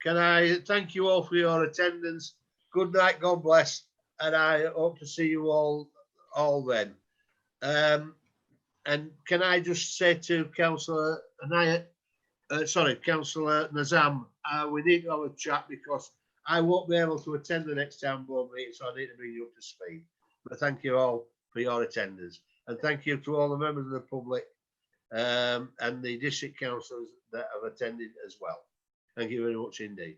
Can I thank you all for your attendance? Good night, God bless, and I hope to see you all then. And can I just say to Councillor Anayat, sorry, Councillor Nazam, we need to have a chat because I won't be able to attend the next town board meeting, so I need to bring you up to speed. But thank you all for your attendance, and thank you to all the members of the public and the district councillors that have attended as well. Thank you very much indeed.